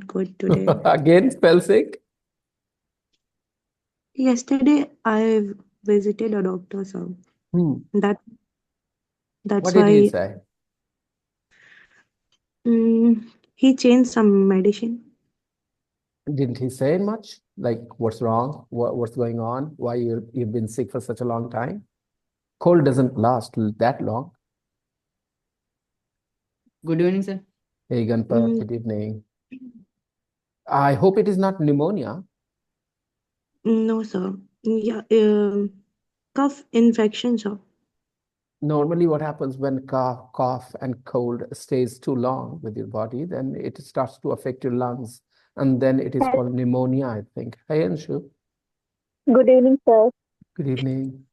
not good today. Again, fell sick? Yesterday, I visited a doctor, sir. Hmm. That What that's did he why say? he changed some medicine. Didn't he say much? Like, what's wrong? What's going on? Why you've been sick for such a long time? Cold doesn't last that long. Good evening, sir. Hey, Ganpa, Mm, good evening. I hope it is not pneumonia. no, sir. Yeah, cough infection, sir. Normally, what happens when cough and cold stays too long with your body, then it starts to affect your lungs. And then it is called pneumonia, I think. Hey, Anshu. Good evening, sir. Good evening.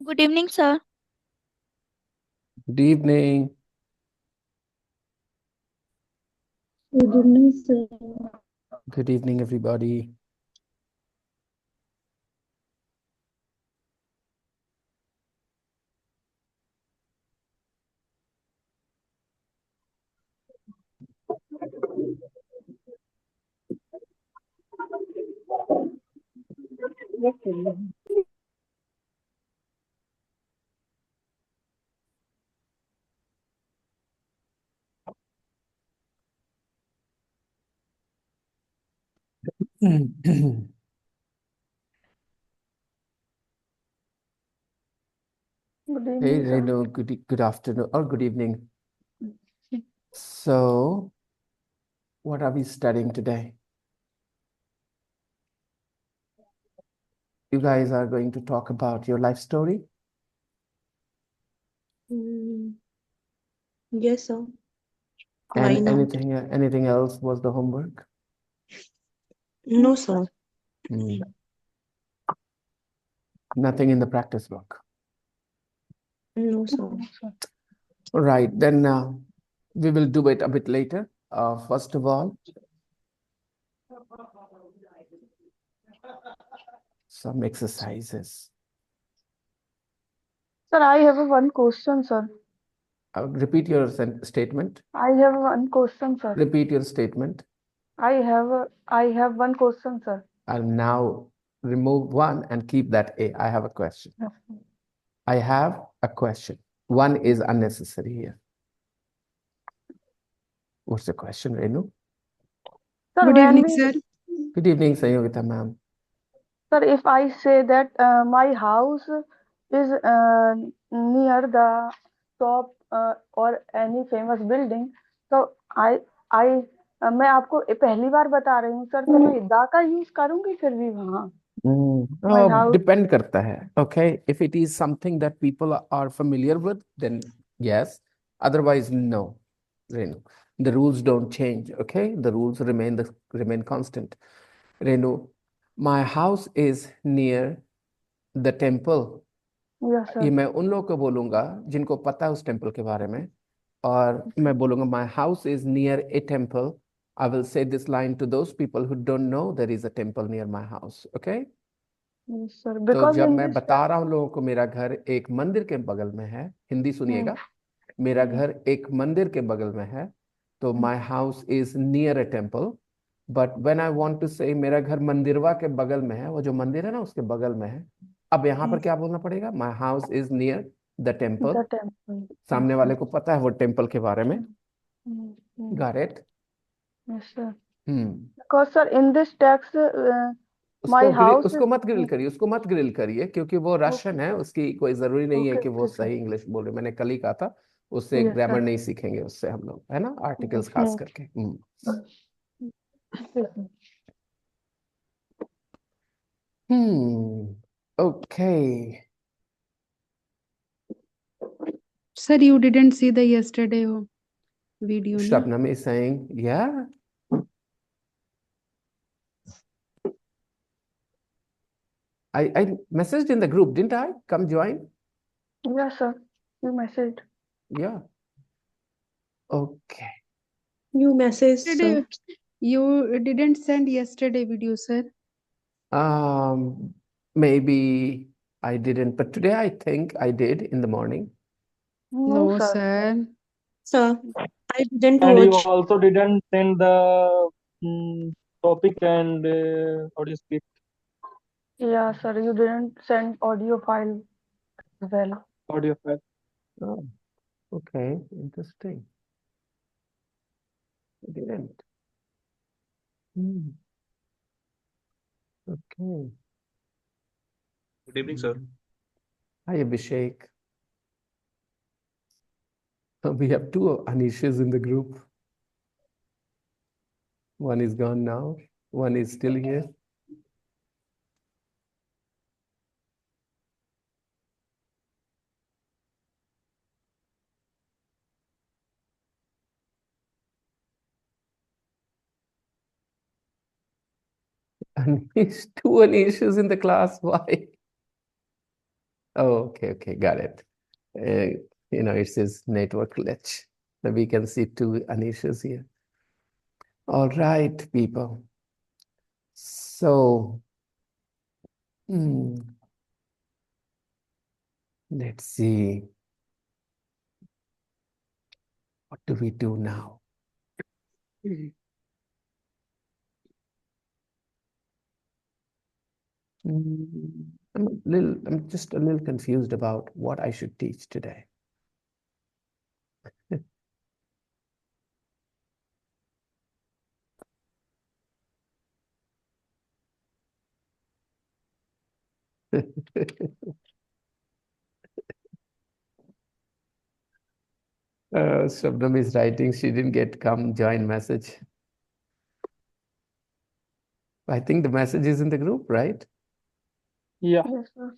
Good evening, sir. Good evening. Good evening, sir. Good evening, everybody. Yes, sir. Good Hey, evening, sir. Renu, good afternoon or good evening. So, what are we studying today? You guys are going to talk about your life story? Mm, yes, sir. Why And not? anything else was the homework? No, sir. Hmm. Nothing in the practice book. No, sir. All right, then we will do it a bit later. First of all, some exercises. Sir, I have one question, sir. Repeat your statement. I have one question, sir. Repeat your statement. I have one question, sir. I'll now remove one and keep that A. I have a question. Yes. I have a question. One is unnecessary here. What's the question, Renu? Sir, Good when evening, we, sir. Good evening, Sayogita ma'am. sir, if I say that my house is near the top or any famous building, so I मैं आपको पहली बार बता रही हूँ sir, तो मैं दा का यूज करूंगी फिर भी वहाँ my house. Depend करता है. Okay, if it is something that people are familiar with, then yes. Otherwise, no. Renu, the rules don't change. Okay, the rules remain constant. Renu, my house is near the temple. Yes, sir. ये मैं उन लोगों को बोलूंगा जिनको पता है उस टेम्पल के बारे में, और मैं बोलूंगा my house is near a temple. I will say this line to those people who don't know there is a temple near my house. Okay? Yes, sir. तो Because जब in मैं this बता रहा हूँ लोगों को मेरा घर एक मंदिर के बगल में है, हिंदी सुनिएगा, मेरा घर एक मंदिर के बगल में है, तो my house is near a temple. But when I want to say मेरा घर मंदिरवा के बगल में है, वो जो मंदिर है ना उसके बगल में है, अब यहाँ पर क्या बोलना पड़ेगा? My house is near the temple. the temple. सामने वाले को पता है वो टेम्पल के बारे में. Got it? Yes, sir. Hmm. Because sir, in this text, my house उसको मत ग्रिल करिए, उसको मत ग्रिल करिए, क्योंकि वो रशियन है, उसकी कोई जरूरी नहीं है Okay, कि वो okay, sir. सही इंग्लिश बोल रहे. मैंने कल ही कहा था, उससे Yes, ग्रामर sir. नहीं सीखेंगे उससे हम लोग, है ना, आर्टिकल्स खास करके. Okay. Sir, you didn't see the yesterday video, no? Shabnam is saying, yeah. I messaged in the group, didn't I? Come join. Yes, sir. You messaged. Yeah. You message, sir. Yesterday, you didn't send yesterday video, sir. Maybe I didn't, but today I think I did in the morning. No, No, sir. sir. Sir, I didn't And you watch. also didn't send the topic and audio script. Yeah, sir. You didn't send audio file as well. Audio file. Oh, okay, interesting. I didn't. Hmm. Okay. Good evening, sir. Hi, Abhishek. We have two Anishas in the group. One is gone now. One is still here. Anish, two Anishas in the class. Why? Oh, okay, got it. It says network glitch. So we can see two Anishas here. All right, people. So, let's see. What do we do now? I'm just a little confused about what I should teach today. Shabnam is writing, she didn't get come join message. I think the message is in the group, right? Yeah. Yes, sir.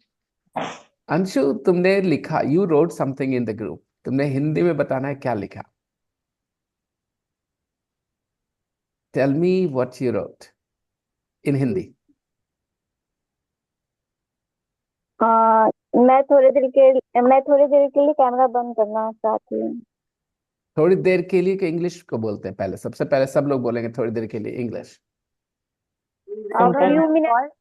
Anshu, तुमने लिखा, you wrote something in the group. तुमने हिंदी में बताना है क्या लिखा? Tell me what you wrote in Hindi. मैं थोड़ी देर के लिए कैमरा बंद करना चाहती हूँ। थोड़ी देर के लिए इंग्लिश को बोलते हैं पहले, सबसे पहले सब लोग बोलेंगे थोड़ी देर के लिए English. few minutes.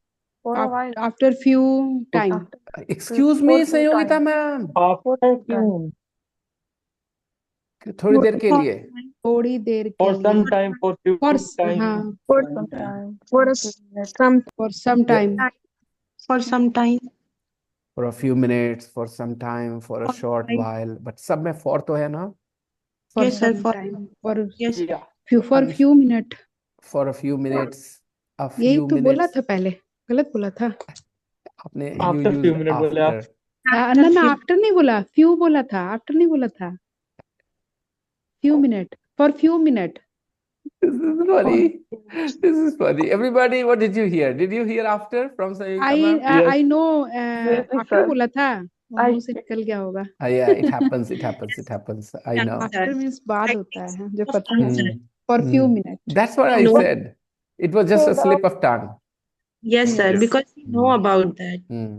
For a while. After few time. Excuse me, Sanyogita ma'am. After few. थोड़ी देर के लिए। थोड़ी देर के For some लिए। time, for few time. हाँ, For some time. For some time. for some time. For a few minutes, for some time, for a For short time. while, but सब में for तो है ना? For Yes, sir. some For time. For yes. Yeah. few minute. For a few minutes, a यही few तो बोला minutes. था पहले, गलत बोला था। आपने After you few used minutes बोले आप। after. ना आफ्टर नहीं बोला, few बोला था, आफ्टर नहीं बोला था। few minute, for few minute. This is funny. This is funny. Everybody, what did you hear? Did you hear after from Sayukta ma'am? I know Yes, after sir. बोला था, I- मुंह से निकल गया होगा। Yeah, it happens. It happens. It happens. I know. After means बाद होता है, जो पता है। Hmm. For few Hmm. minute. That's what I No. said. It was just a slip of tongue. Yes, sir. Yes. Because he know about that. Hmm.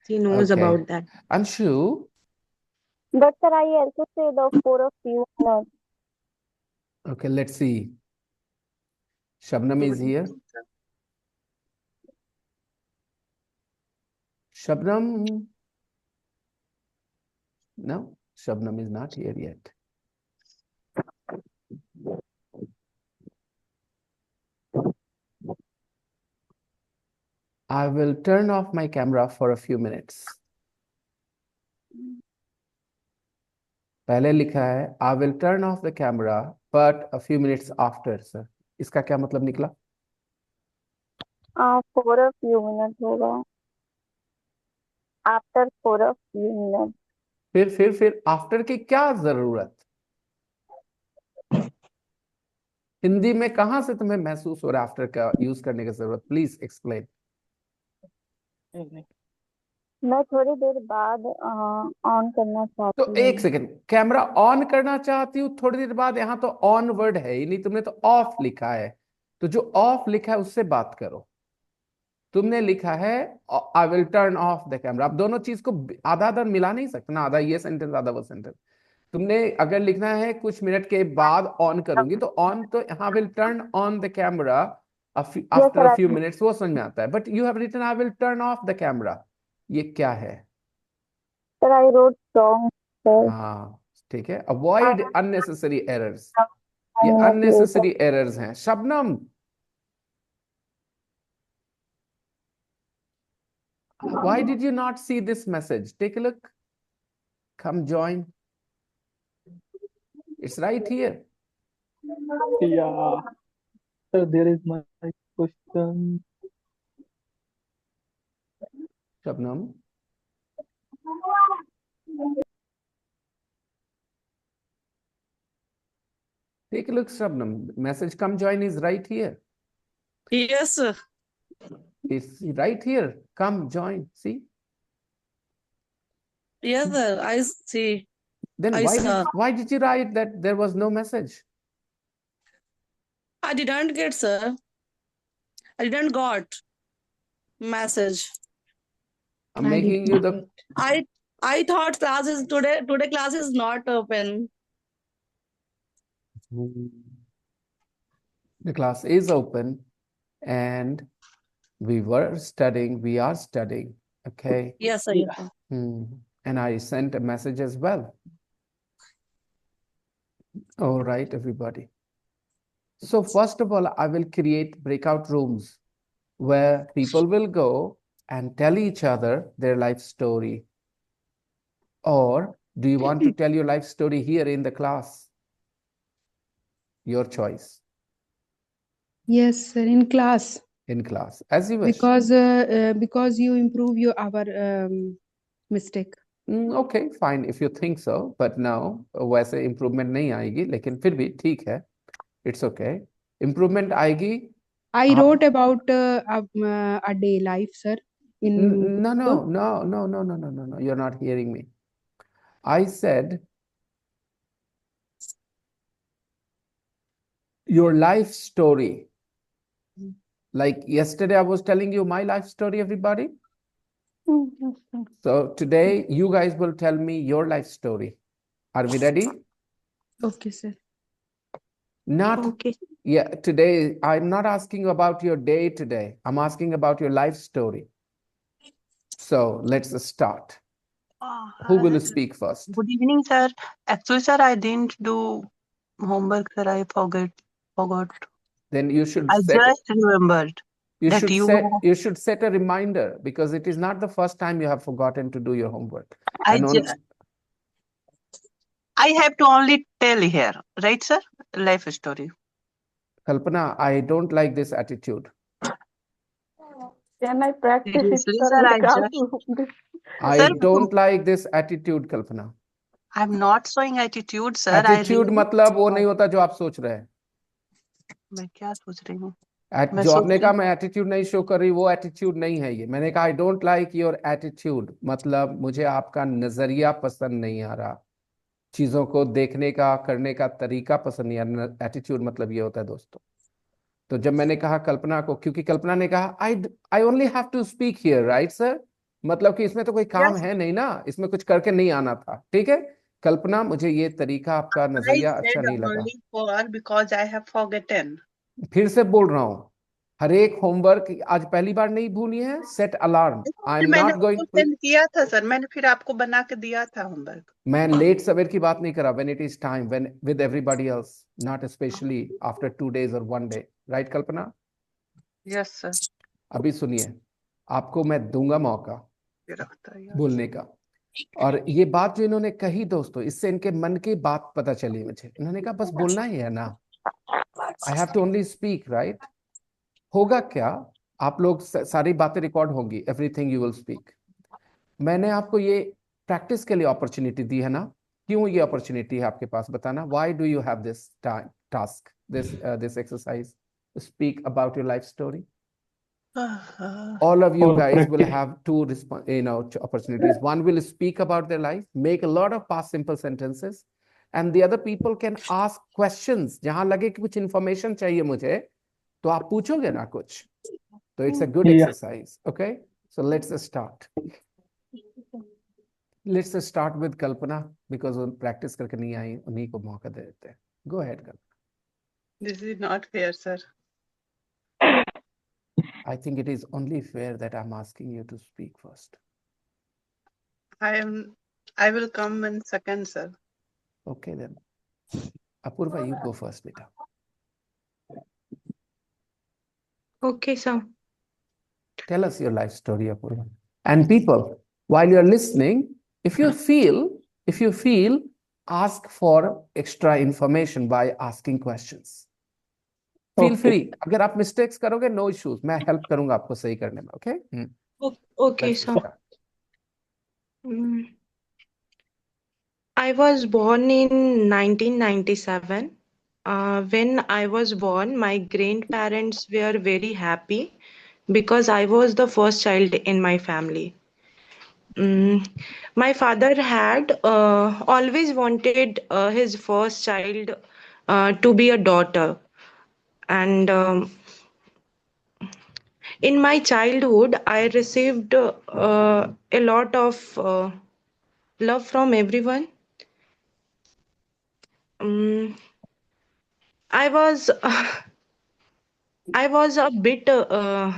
He knows Okay. about that. Anshu, But sir, I also say the for a few minutes. okay, let's see. Shabnam is here. Shabnam. No, Shabnam is not here yet. I will turn off my camera for a few minutes. पहले लिखा है I will turn off the camera but a few minutes after, sir. इसका क्या मतलब निकला? For a few minutes होगा। After for a few minutes. फिर after की क्या जरूरत? हिंदी में कहां से तुम्हें महसूस हो रहा है आफ्टर का यूज करने की जरूरत? Please explain. मैं थोड़ी देर बाद ऑन करना चाहती तो एक सेकंड, कैमरा ऑन करना चाहती हूँ थोड़ी देर बाद, यहाँ तो ऑन वर्ड है ही नहीं, तुमने तो ऑफ लिखा है। तो जो ऑफ लिखा है उससे बात करो। तुमने लिखा है आई will turn off the camera. आप दोनों चीज को आधा आधा मिला नहीं सकते ना, आधा ये सेंटेंस आधा वो सेंटेंस। तुमने अगर लिखना है कुछ मिनट के बाद ऑन करूंगी, तो ऑन तो हाँ, will turn on the camera Yes, after sir. A few minutes, वो समझ में आता है। But you have written I will turn off the camera, ये क्या है? Sir, I wrote wrong, sir. हाँ ठीक है, अवॉइड अननेसेसरी एरर्स, ये 1 minute later. अननेसेसरी एरर्स हैं। Shabnam, why did you not see this message? Take a look, come join, it's right here. Yeah. Sir, there is my question. Shabnam, take a look, Shabnam, message come join is right here. Yes, sir. It's right here, come join, see? Yes, sir. I see. Then I saw. why did you write that there was no message? I didn't get, sir. I didn't got message. I'm I making did you not the get. I thought class is today class is not open. the class is open and we are studying, okay? Yes, sir. Yes, sir. And I sent a message as well. All right, everybody. So first of all, I will create breakout rooms where people will go and tell each other their life story. Or do you want to tell your life story here in the class? Your choice. Yes, sir, in class. In class, as you wish. Because you improve our mistake. Okay, fine, if you think so. But now, वैसे improvement नहीं आएगी, लेकिन फिर भी ठीक है. It's okay. Improvement आएगी. I wrote about a day life, sir. No. You're not hearing me. I said your life story. Like yesterday, I was telling you my life story, everybody. Yes, sir. So today, you guys will tell me your life story. Are we ready? Okay, sir. Okay. Yeah, today, I'm not asking about your day today. I'm asking about your life story. So let's start. Who will speak first? Good evening, sir. Actually, sir, I didn't do homework, sir. I forgot. Then you should I set just remembered that you should set a reminder, because it is not the first time you have forgotten to do your homework. I have to only tell here, right, sir? Life story. Kalpana, I don't like this attitude. Can I practice it, Seriously, sir, sir, in the I classroom? I Sir, don't like this attitude, Kalpana. I'm not showing attitude, sir. Attitude मतलब वो नहीं होता जो आप सोच रहे हैं. मैं क्या सोच रही हूँ? जो आपने कहा मैं एटीट्यूड नहीं शो कर रही, वो एटीट्यूड नहीं है ये. मैंने कहा I don't like your attitude, मतलब मुझे आपका नजरिया पसंद नहीं आ रहा, चीजों को देखने का, करने का तरीका पसंद नहीं आ रहा. एटीट्यूड मतलब ये होता है दोस्तों. तो जब मैंने कहा कल्पना को, क्योंकि कल्पना ने कहा I only have to speak here, right sir, मतलब कि इसमें तो कोई काम है नहीं ना, इसमें कुछ करके नहीं आना था. ठीक है कल्पना, मुझे ये तरीका आपका नजरिया अच्छा नहीं लगा. Because I have forgotten. फिर से बोल रहा हूँ, हर एक होमवर्क आज पहली बार नहीं भूली है. Set alarm. I am not going send किया था सर, मैंने फिर आपको बना के दिया था होमवर्क. मैं लेट सवेर की बात नहीं कर रहा. When it is time, when with everybody else, not specially after 2 days और 1 day. Right Kalpana? Yes sir. अभी सुनिए, आपको मैं दूंगा मौका बोलने का. और ये बात जो इन्होंने कही दोस्तों, इससे इनके मन की बात पता चली मुझे. इन्होंने कहा बस बोलना ही है ना, I have to only speak, right? होगा क्या, आप लोग सारी बातें रिकॉर्ड होंगी, एवरीथिंग यू विल स्पीक. मैंने आपको ये प्रैक्टिस के लिए अपॉर्चुनिटी दी है ना. क्यों ये अपॉर्चुनिटी है आपके पास, बताना. Why do you have this task, this exercise, speak about your life story. All of you guys will have two opportunities. One will speak about their life, make a lot of past simple sentences, and the other people can ask questions. जहां लगे कि कुछ information चाहिए मुझे, तो आप पूछोगे ना कुछ. So it's a good exercise. Okay, so let's start. Let's start with Kalpana because वो practice करके नहीं आई, उन्हीं को मौका दे देते हैं. Go ahead, Kalpana. This is not fair, sir. I think it is only fair that I'm asking you to speak first. I will come in second, sir. Okay then. Apurva, you go first, beta. Okay, sir. Tell us your life story, Apurva. And people, while you're listening, if you feel, ask for extra information by asking questions. Feel Okay. free. अगर आप mistakes करोगे, no issues. मैं help करूंगा आपको सही करने में, okay? Okay, Let's sir. start. I was born in 1997. When I was born, my grandparents were very happy because I was the first child in my family. My father had always wanted his first child to be a daughter. And in my childhood, I received a lot of love from everyone. I was a bit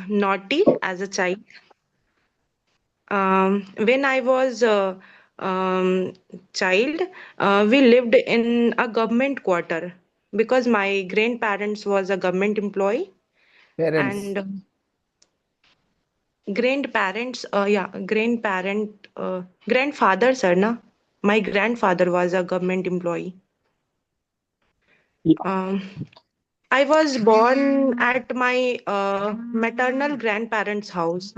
naughty as a child. When I was a child, we lived in a government quarter because my grandparents was a government employee. Parents. And grandfather, sir, na? My grandfather was a government employee. Yeah. I was born at my maternal grandparents' house.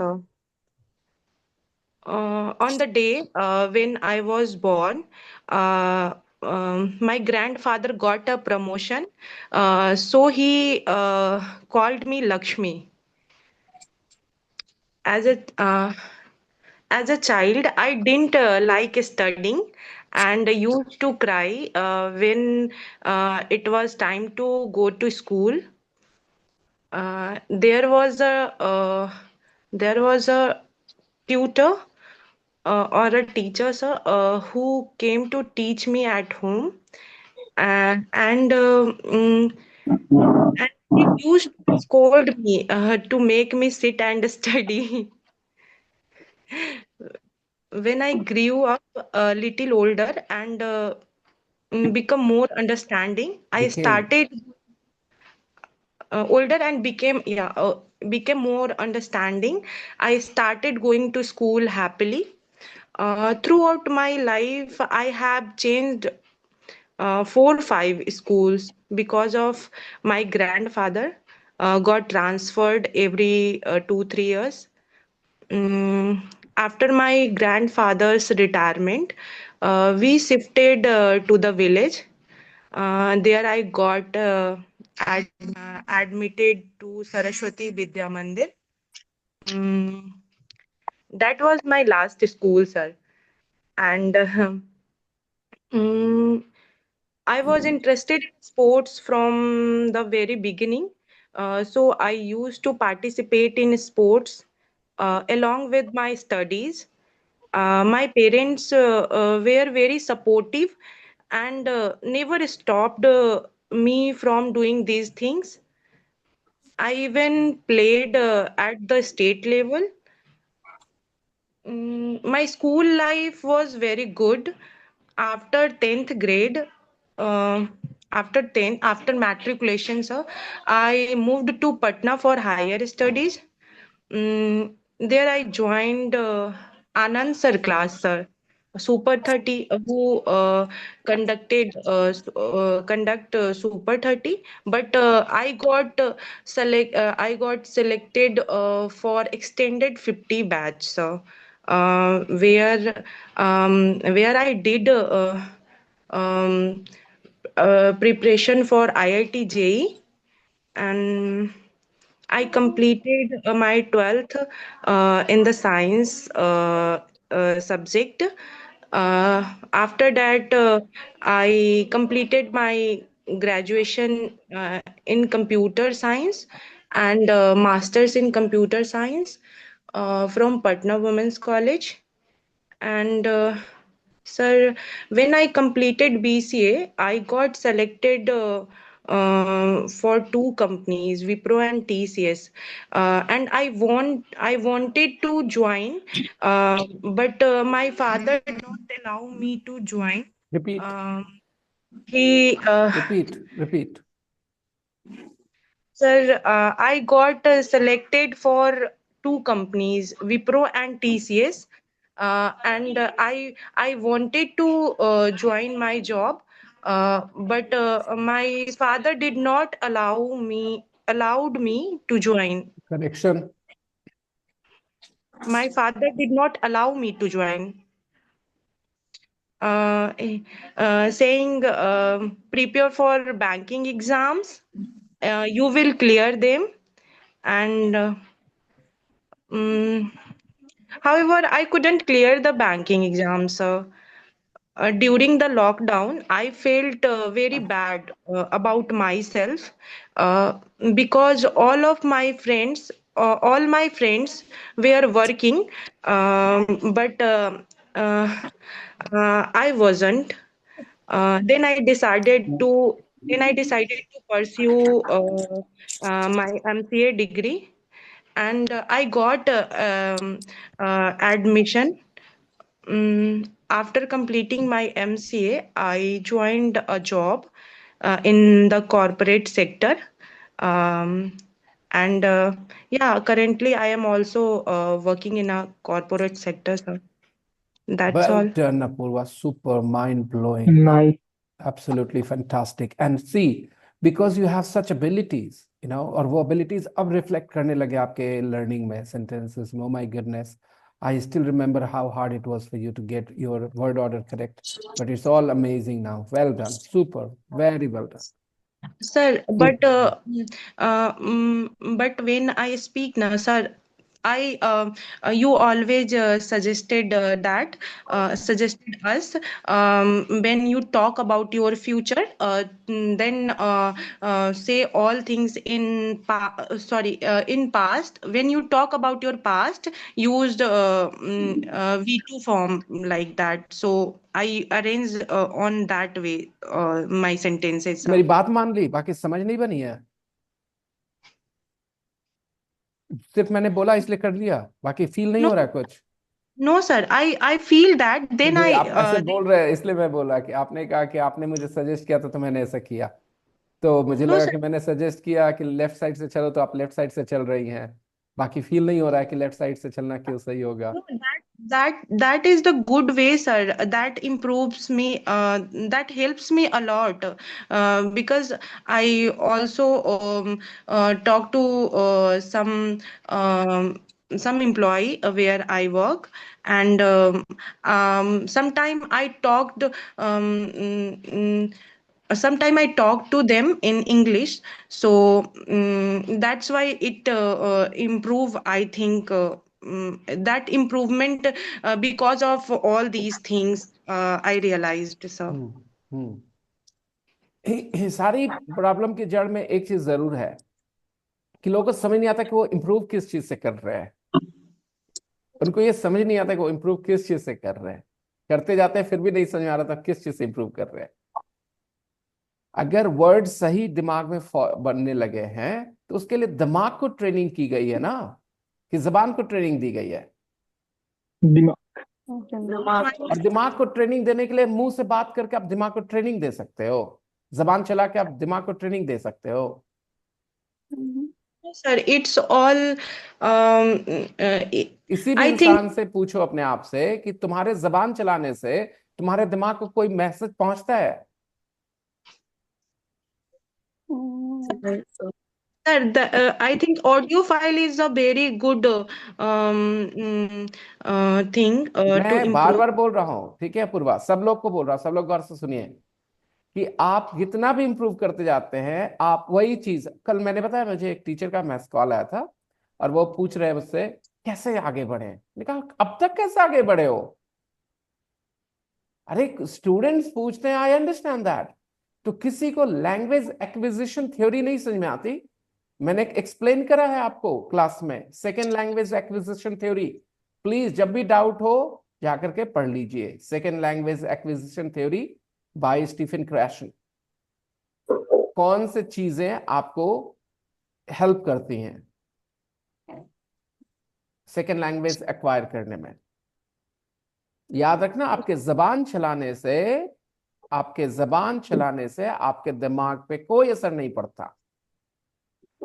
On the day when I was born, my grandfather got a promotion, so he called me Lakshmi. As a child, I didn't like studying and used to cry when it was time to go to school. There was a tutor or a teacher, sir, who came to teach me at home, and he used to scold me to make me sit and study. When I grew up a little older and become more understanding, I started older and became more understanding. I started going to school happily. Throughout my life, I have changed 4 or 5 schools because of my grandfather got transferred every 2 3 years. After my grandfather's retirement, we shifted to the village. There I got admitted to Saraswati Vidya Mandir. That was my last school, sir. And I was interested in sports from the very beginning. So I used to participate in sports along with my studies. My parents were very supportive and never stopped me from doing these things. I even played at the state level. My school life was very good. After 10th grade, uh, after matriculation, sir, I moved to Patna for higher studies. There I joined Anand sir class, sir. Super 30 who conduct Super 30, but I got selected for extended 50 batch, sir, where I did um, preparation for IIT JEE, and I completed my 12th in the science subject. After that, I completed my graduation in computer science and masters in computer science from Patna Women's College. And Sir, when I completed BCA, I got selected for two companies, Wipro and TCS, and I wanted to join, but my father did not allow me to join. Repeat, He repeat. Sir, I got selected for two companies, Wipro and TCS, and I wanted to join my job, but my father did not allowed me to join. Correction. My father did not allow me to join. Uh, eh, Saying prepare for banking exams, you will clear them, and mm, however, I couldn't clear the banking exams. During the lockdown, I felt very bad about myself, uh, because all my friends were working, but uh, I wasn't. Then I decided to pursue my MCA degree, and I got admission. After completing my MCA, I joined a job in the corporate sector. Um, and yeah, currently I am also working in a corporate sector, sir. That's Well all. done, Apurva. Super mind-blowing. Nice. Absolutely fantastic. And see, because you have such abilities, और वो abilities अब reflect करने लगे आपके learning में, sentences में. Oh my goodness. I still remember how hard it was for you to get your word order correct, but it's all amazing now. Well done. Super. Very well done. Sir, but when I speak now, sir, you always suggested us, when you talk about your future, then say all things in past. When you talk about your past, used V2 form like that. So I arrange on that way my sentences, मेरी sir. बात मान ली, बाकी समझ नहीं बनी है. सिर्फ मैंने बोला इसलिए कर लिया, बाकी फील नहीं No, हो रहा है कुछ. no, sir. I feel that. Then नहीं, I आप ऐसे बोल रहे हैं इसलिए मैं बोला कि आपने कहा कि आपने मुझे सजेस्ट किया तो मैंने ऐसा किया. तो मुझे no, लगा sir. कि मैंने सजेस्ट किया कि लेफ्ट साइड से चलो तो आप लेफ्ट साइड से चल रही हैं. बाकी फील नहीं हो रहा है कि लेफ्ट साइड से चलना क्यों सही होगा. No, that is the good way, sir. That improves me. That helps me a lot. Because I also talk to some employee where I work, and sometime I talked to them in English, so that's why it improve. I think that improvement because of all these things I realized, sir. सारी problem की जड़ में एक चीज जरूर है कि लोगों को समझ नहीं आता कि वो इम्प्रूव किस चीज से कर रहे हैं. उनको ये समझ नहीं आता कि वो इम्प्रूव किस चीज से कर रहे हैं. करते जाते हैं फिर भी नहीं समझ में आ रहा था किस चीज से इम्प्रूव कर रहे हैं. अगर वर्ड सही दिमाग में बनने लगे हैं तो उसके लिए दिमाग को ट्रेनिंग की गई है ना, कि जबान को ट्रेनिंग दी गई है. और दिमाग को ट्रेनिंग देने के लिए मुंह से बात करके आप दिमाग को ट्रेनिंग दे सकते हो, जबान चला के आप दिमाग को ट्रेनिंग दे सकते हो. Sir, it's all किसी भी I इंसान think से पूछो अपने आप से कि तुम्हारे जबान चलाने से तुम्हारे दिमाग को कोई मैसेज पहुंचता है. sir, I think audio file is a very good thing to मैं बार improve. बार बोल रहा हूं, ठीक है पूर्वा, सब लोग को बोल रहा हूं, सब लोग गौर से सुनिए कि आप जितना भी इंप्रूव करते जाते हैं, आप वही चीज. कल मैंने बताया, मुझे एक टीचर का मैथ्स कॉल आया था और वो पूछ रहे हैं मुझसे कैसे आगे बढ़े. मैंने कहा अब तक कैसे आगे बढ़े हो. अरे स्टूडेंट्स पूछते हैं, आई अंडरस्टैंड दैट. तो किसी को लैंग्वेज एक्विजिशन थ्योरी नहीं समझ में आती. मैंने एक्सप्लेन करा है आपको क्लास में, second language acquisition theory. Please जब भी डाउट हो जाकर के पढ़ लीजिए, second language acquisition theory by Stephen Krashen. कौन से चीजें आपको हेल्प करती हैं सेकेंड लैंग्वेज एक्वायर करने में? याद रखना, आपके जबान चलाने से आपके दिमाग पे कोई असर नहीं पड़ता।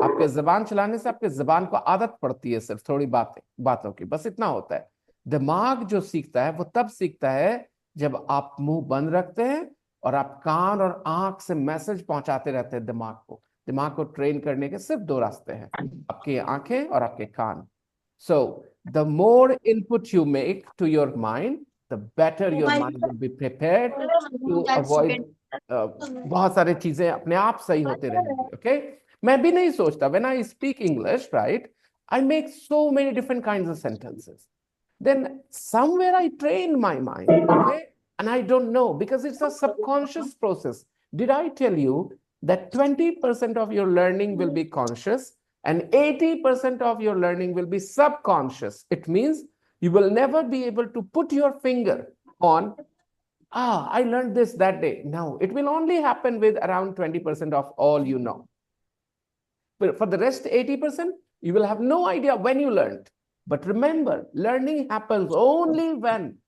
आपके जबान चलाने से आपके जबान को आदत पड़ती है सिर्फ थोड़ी बातों की, बस इतना होता है। दिमाग जो सीखता है वो तब सीखता है जब आप मुंह बंद रखते हैं और आप कान और आंख से मैसेज पहुंचाते रहते हैं दिमाग को ट्रेन करने के सिर्फ दो रास्ते हैं, आपकी आंखें और आपके कान। So the more input you make to your mind, the better your mind will be prepared to avoid बहुत सारे चीजें अपने आप सही होते रहेंगी। Okay? मैं भी नहीं सोचता, when I speak English, right, I make so many different kinds of sentences. Then somewhere I train my mind, okay? And I don't know, because it's a subconscious process. Did I tell you that 20% of your learning will be conscious and 80% of your learning will be subconscious? It means you will never be able to put your finger on, I learned this that day. No, it will only happen with around 20% of all you know. But for the rest 80%, you will have no idea when you learned. But remember, learning happens only when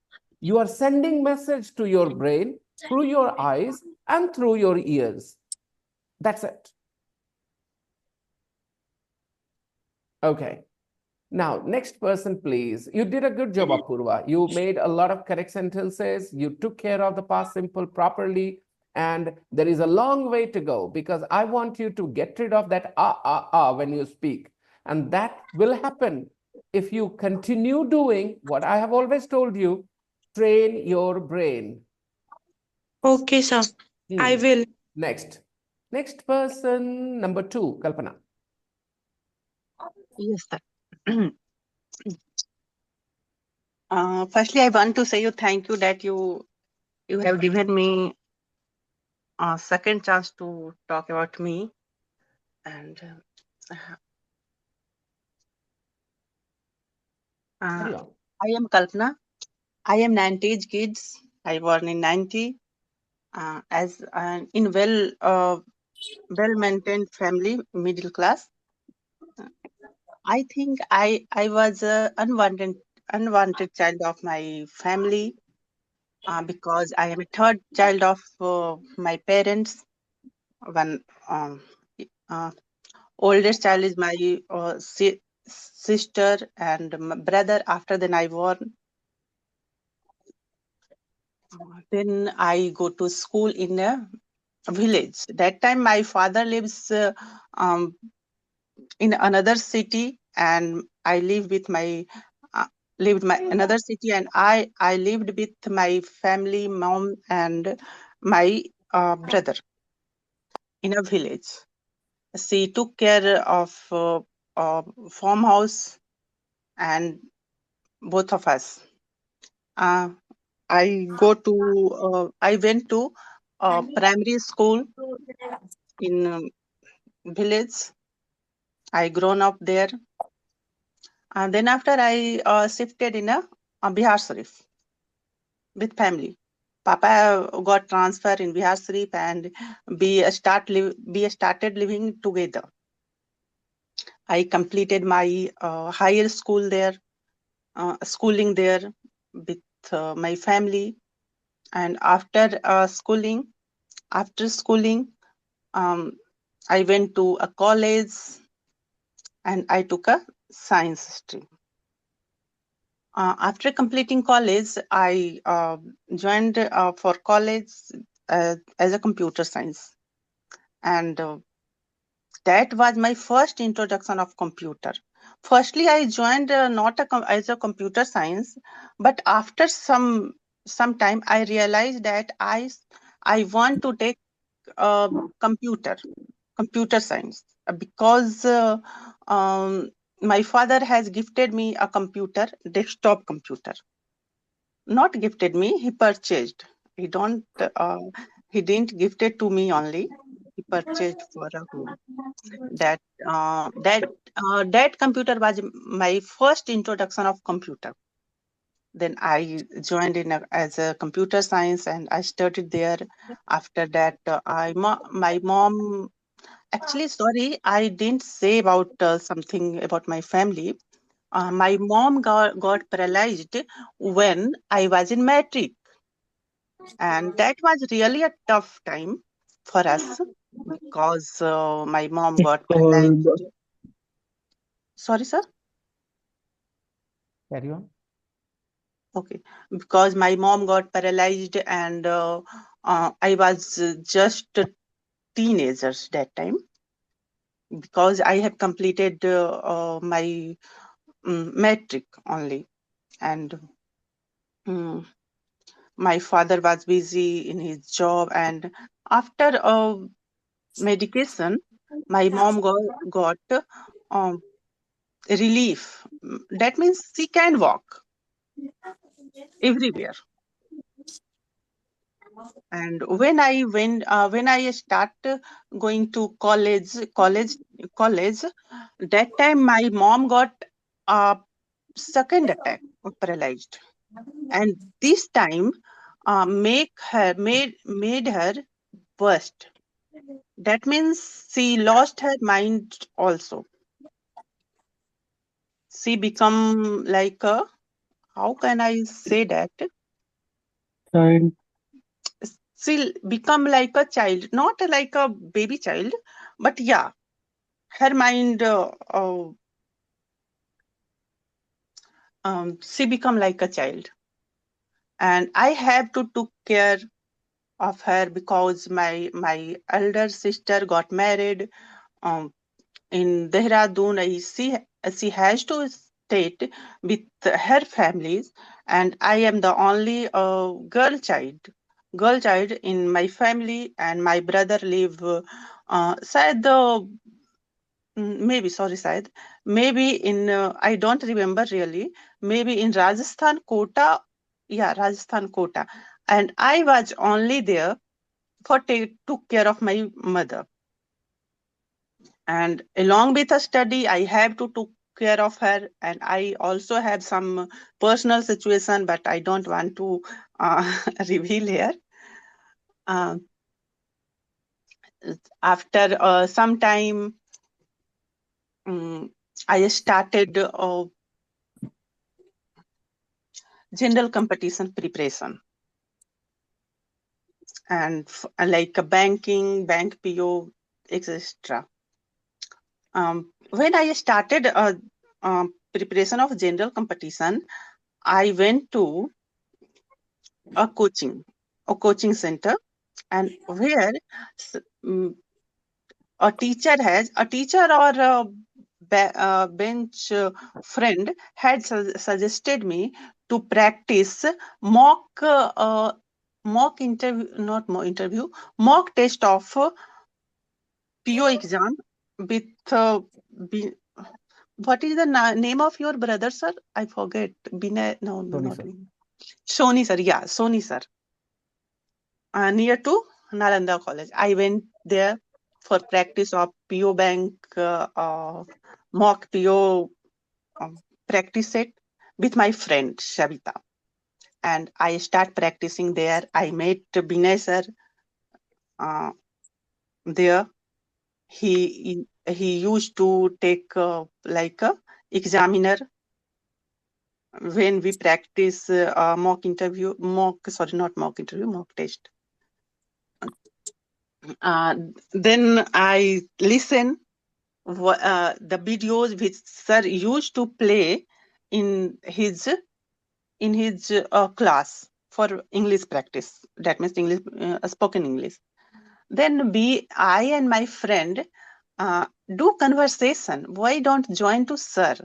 you are sending message to your brain through your eyes and through your ears. That's it. Okay. Now, next person, please. You did a good job, Apurva. You made a lot of correct sentences. You took care of the past simple properly. And there is a long way to go, because I want you to get rid of that when you speak. And that will happen if you continue doing what I have always told you, train your brain. Okay, sir. I will. Next person, number 2, Kalpana. Yes, sir. Firstly, I want to say you thank you that you have given me a second chance to talk about me. And I am Kalpana. I am 90s kids. I born in 90. As in well-maintained family, middle class. I think I was a unwanted child of my family, because I am a third child of my parents. One oldest child is my sister and my brother. After then I born. Then I go to school in a village. That time my father lives in another city, and I live with my another city, and I lived with my family, mom and my brother in a village. She took care of farmhouse and both of us. I went to primary school in village. I grown up there. And then after I shifted in a Bihar Sharif with family. Papa got transfer in Bihar Sharif, and we started living together. I completed my higher school there, schooling there with my family. And after schooling, I went to a college, and I took a science stream. After completing college, I joined for college as a computer science, and that was my first introduction of computer. Firstly, I joined not as a computer science, but after some time, I realized that I want to take computer science, because my father has gifted me a desktop computer. Not gifted me, he purchased. He didn't gift it to me only. He purchased for a home. That computer was my first introduction of computer. Then I joined as a computer science, and I studied there. After that, my mom. Actually, sorry, I didn't say about something about my family. My mom got paralyzed when I was in matric, and that was really a tough time for us because my mom got Called paralyzed. Sorry, sir. Carry on. Okay, because my mom got paralyzed, and I was just a teenager that time because I have completed my matric only, and my father was busy in his job, and after medication, my mom got um, relief. That means she can walk everywhere. And when I start going to college, that time my mom got a second attack of paralyzed, and this time made her burst. That means she lost her mind also. She become like a, how can I say that? child. She become like a child, not like a baby child, but yeah, her mind she become like a child, and I have to took care of her because my elder sister got married um, in Dehradun. She has to stay with her families, and I am the only girl child in my family, and my brother live शायद maybe sorry शायद maybe in I don't remember really, maybe in Rajasthan Kota, yeah, Rajasthan Kota, and I was only there for took care of my mother. And along with a study, I have to take care of her, and I also have some personal situation, but I don't want to reveal here. After some time, I started general competition preparation, and like banking, bank PO, etc. When I started preparation of general competition, I went to a coaching center, and where a teacher or a bench friend had suggested me to practice mock mock interview, not mock interview, mock test of PO exam with what is the name of your brother, sir? I forget. Binay, no, Sony, not sir. Binay. Sony, sir. Yeah, Sony, sir. Near to Nalanda College. I went there for practice of PO Bank mock PO practice set with my friend Shavita. And I start practicing there. I met Binay sir there. He used to take like a examiner when we practice mock test. Then I listen the videos which sir used to play in his class for English practice. That means English spoken English. Then I and my friend do conversation. Why don't join to sir?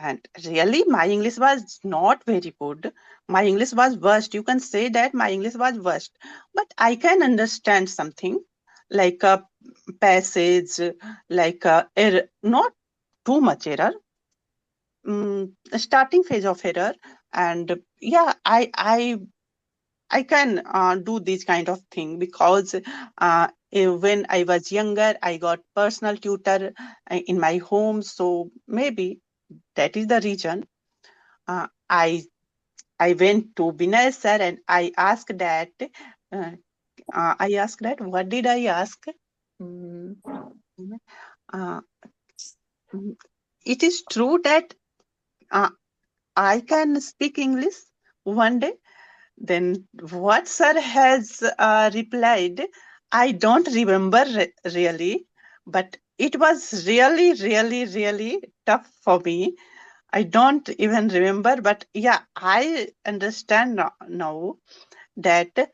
And really, my English was not very good. My English was worst. You can say that my English was worst. But I can understand something like a passage, like a error, not too much error, starting phase of error. And yeah, I can do this kind of thing because when I was younger, I got personal tutor in my home. So maybe that is the reason I I went to Binay sir and I asked that, what did I ask? Mm, uh, mm, it is true that uh, I can speak English one day. Then what sir has replied, I don't remember really, but it was really, really, really tough for me. I don't even remember, but yeah, I understand now that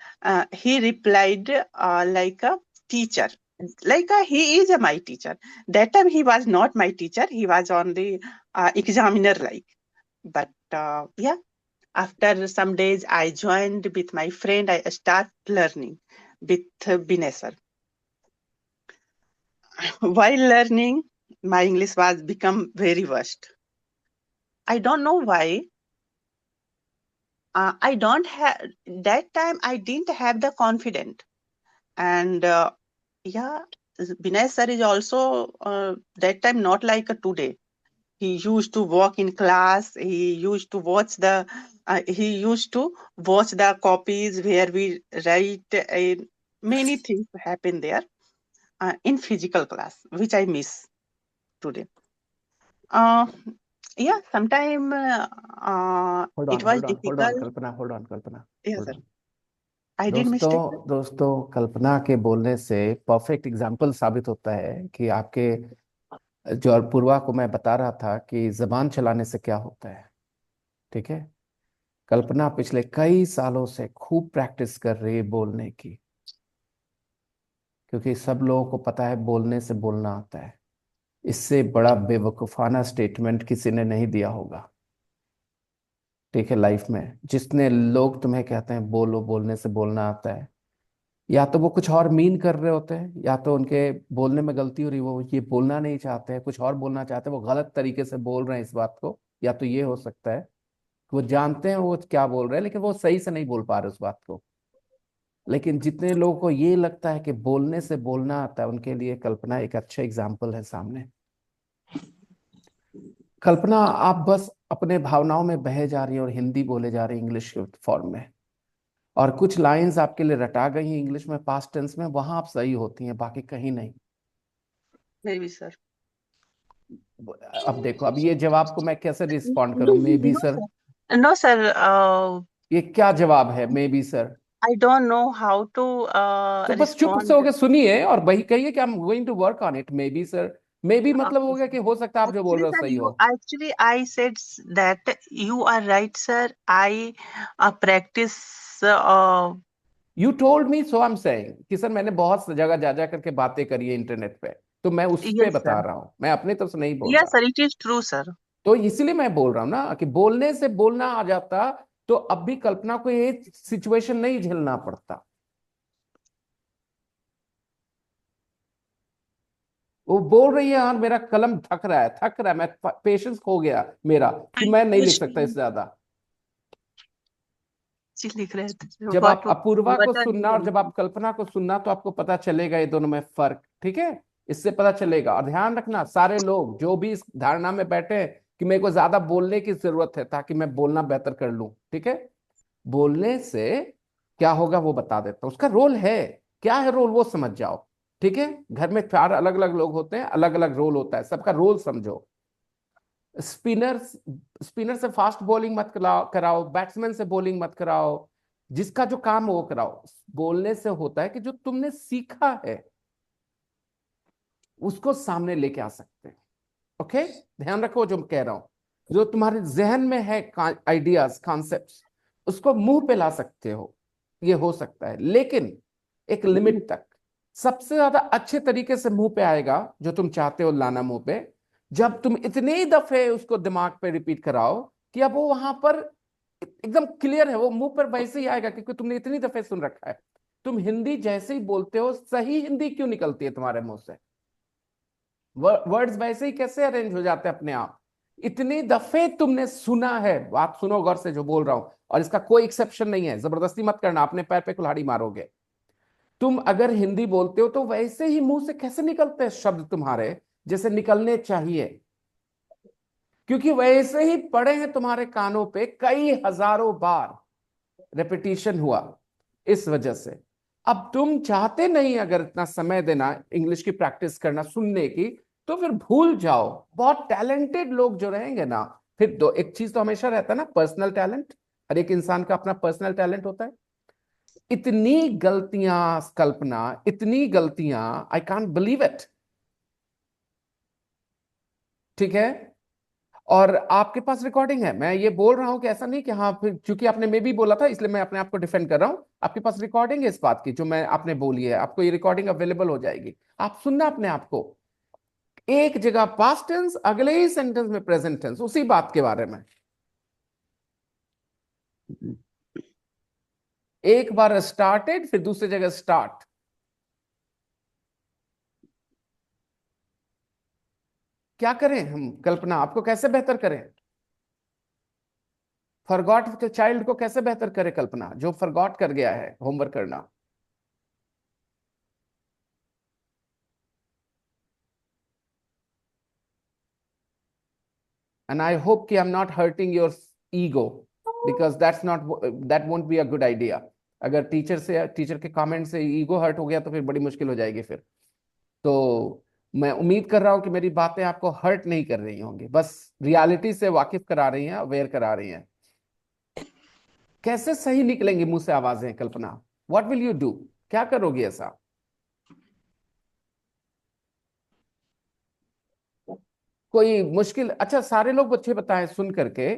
he replied like a teacher. Like he is my teacher. That time he was not my teacher. He was only examiner like. But yeah, after some days, I joined with my friend. I start learning with Binay sir. While learning, my English was become very worst. I don't know why. I don't have that time. I didn't have the confidence, and yeah, Binay sir is also that time not like today. He used to walk in class. He used to watch the. He used to watch the copies where we write. Many things happen there in physical class, which I miss today. Uh, yeah, sometime Hold it on, was hold on, hold on, difficult. Kalpana, hold on, Kalpana, Yeah, hold sir. on. I did mistake. दोस्तों कल्पना के बोलने से perfect example साबित होता है कि आपके जो पूर्वा को मैं बता रहा था कि जबान चलाने से क्या होता है। ठीक है, कल्पना पिछले कई सालों से खूब प्रैक्टिस कर रही है बोलने की, क्योंकि सब लोगों को पता है बोलने से बोलना आता है। इससे बड़ा बेवकूफाना स्टेटमेंट किसी ने नहीं दिया होगा, ठीक है, लाइफ में। जितने लोग तुम्हें कहते हैं बोलो, बोलने से बोलना आता है, या तो वो कुछ और मीन कर रहे होते हैं, या तो उनके बोलने में गलती हो रही, वो ये बोलना नहीं चाहते हैं, कुछ और बोलना चाहते हैं, वो गलत तरीके से बोल रहे हैं इस बात को। या तो ये हो सकता है वो जानते हैं वो क्या बोल रहे हैं, लेकिन वो सही से नहीं बोल पा रहे उस बात को। लेकिन जितने लोगों को ये लगता है कि बोलने से बोलना आता है, उनके लिए कल्पना एक अच्छा एग्जाम्पल है सामने। कल्पना, आप बस अपने भावनाओं में बहे जा रही हैं और हिंदी बोले जा रही हैं इंग्लिश के फॉर्म में, और कुछ लाइंस आपके लिए रटा गई हैं इंग्लिश में पास्ट टेंस में, वहां आप सही होती हैं, बाकी कहीं नहीं। May be sir. अब देखो, अब ये जवाब को मैं कैसे रिस्पॉन्ड करूं? Maybe sir, no sir, ये क्या जवाब है? Maybe sir. I don't know how to तो बस चुप से होके सुनिए और वही कहिए कि I am going to work on it. Maybe sir, maybe मतलब हो गया कि हो सकता है आप जो बोल रहे हो सही हो। Actually, I said that you are right, sir. I practice. You told me, so I am saying कि सर मैंने बहुत जगह जा जा करके बातें करी है इंटरनेट पे, तो मैं उस पे Yes, बता sir. रहा हूँ, मैं अपनी तरफ से नहीं बोल Yes, रहा। sir. It is true, sir. तो इसलिए मैं बोल रहा हूँ ना कि बोलने से बोलना आ जाता तो अब भी कल्पना को ये सिचुएशन नहीं झेलना पड़ता। वो बोल रही है यार मेरा कलम थक रहा है, मैं पेशेंस खो गया मेरा कि मैं नहीं लिख सकता इससे ज्यादा। लिख रहे थे जब आप अपूर्वा को सुनना और जब आप कल्पना को सुनना तो आपको पता चलेगा ये दोनों में फर्क, ठीक है, इससे पता चलेगा। और ध्यान रखना सारे लोग जो भी इस धारणा में बैठे हैं कि मेरे को ज्यादा बोलने की जरूरत है ताकि मैं बोलना बेहतर कर लूं, ठीक है, बोलने से क्या होगा वो बता देता हूं। उसका रोल है, क्या है रोल वो समझ जाओ, ठीक है। घर में 4 अलग अलग लोग होते हैं, अलग अलग रोल होता है, सबका रोल समझो। स्पिनर से फास्ट बॉलिंग मत कराओ, बैट्समैन से बॉलिंग मत कराओ, जिसका जो काम है वो कराओ। बोलने से होता है कि जो तुमने सीखा है उसको सामने लेके आ सकते हैं। ओके, ध्यान रखो जो मैं कह रहा हूं, जो तुम्हारे जहन में है आइडियाज, कॉन्सेप्ट्स, उसको मुंह पे ला सकते हो, ये हो सकता है, लेकिन एक लिमिट तक। सबसे ज्यादा अच्छे तरीके से मुंह पे आएगा जो तुम चाहते हो लाना मुंह पे, जब तुम इतने दफे उसको दिमाग पे रिपीट कराओ कि अब वो वहां पर एकदम क्लियर है, वो मुंह पर वैसे ही आएगा क्योंकि तुमने इतनी दफे सुन रखा है। तुम हिंदी जैसे ही बोलते हो, सही हिंदी क्यों निकलती है तुम्हारे मुंह से? वर्ड्स वैसे ही कैसे अरेंज हो जाते हैं अपने आप? इतनी दफे तुमने सुना है। बात सुनो गौर से जो बोल रहा हूं, और इसका कोई एक्सेप्शन नहीं है, जबरदस्ती मत करना, अपने पैर पे कुल्हाड़ी मारोगे। तुम अगर हिंदी बोलते हो तो वैसे ही मुंह से कैसे निकलते हैं शब्द तुम्हारे, जैसे निकलने चाहिए। क्योंकि वैसे ही पड़े हैं तुम्हारे कानों पे, कई हजारों बार रेपिटेशन हुआ इस वजह से। अब तुम चाहते नहीं अगर इतना समय देना इंग्लिश की प्रैक्टिस करना, सुनने की, तो फिर भूल जाओ। बहुत टैलेंटेड लोग जो रहेंगे ना, फिर दो एक चीज तो हमेशा रहता है ना, पर्सनल टैलेंट। हर एक इंसान का अपना पर्सनल टैलेंट होता है। इतनी गलतियां कल्पना, इतनी गलतियां, आई कांट बिलीव इट। ठीक है, और आपके पास रिकॉर्डिंग है। मैं ये बोल रहा हूं कि ऐसा नहीं कि हाँ, फिर क्योंकि आपने मे भी बोला था इसलिए मैं अपने आप को डिफेंड कर रहा हूं। आपके पास रिकॉर्डिंग है इस बात की जो मैं आपने बोली है, आपको ये रिकॉर्डिंग अवेलेबल हो जाएगी। आप सुनना अपने आप को, एक जगह पास्ट टेंस, अगले ही सेंटेंस में प्रेजेंट टेंस, उसी बात के बारे में। एक बार स्टार्टेड, फिर दूसरी जगह स्टार्ट। क्या करें हम कल्पना, आपको कैसे बेहतर करें? फॉरगॉट के चाइल्ड को कैसे बेहतर करे कल्पना, जो फॉरगॉट कर गया है होमवर्क करना? And I hope कि I'm not hurting your ego, because that won't be a good idea. अगर टीचर के कमेंट से ईगो हर्ट हो गया तो फिर बड़ी मुश्किल हो जाएगी फिर। तो मैं उम्मीद कर रहा हूं कि मेरी बातें आपको हर्ट नहीं कर रही होंगी, बस रियलिटी से वाकिफ करा रही हैं, अवेयर करा रही हैं। कैसे सही निकलेंगी मुंह से आवाजें Kalpana? What will you do? क्या करोगी ऐसा? कोई मुश्किल? अच्छा, सारे लोग बच्चे बताएं सुन करके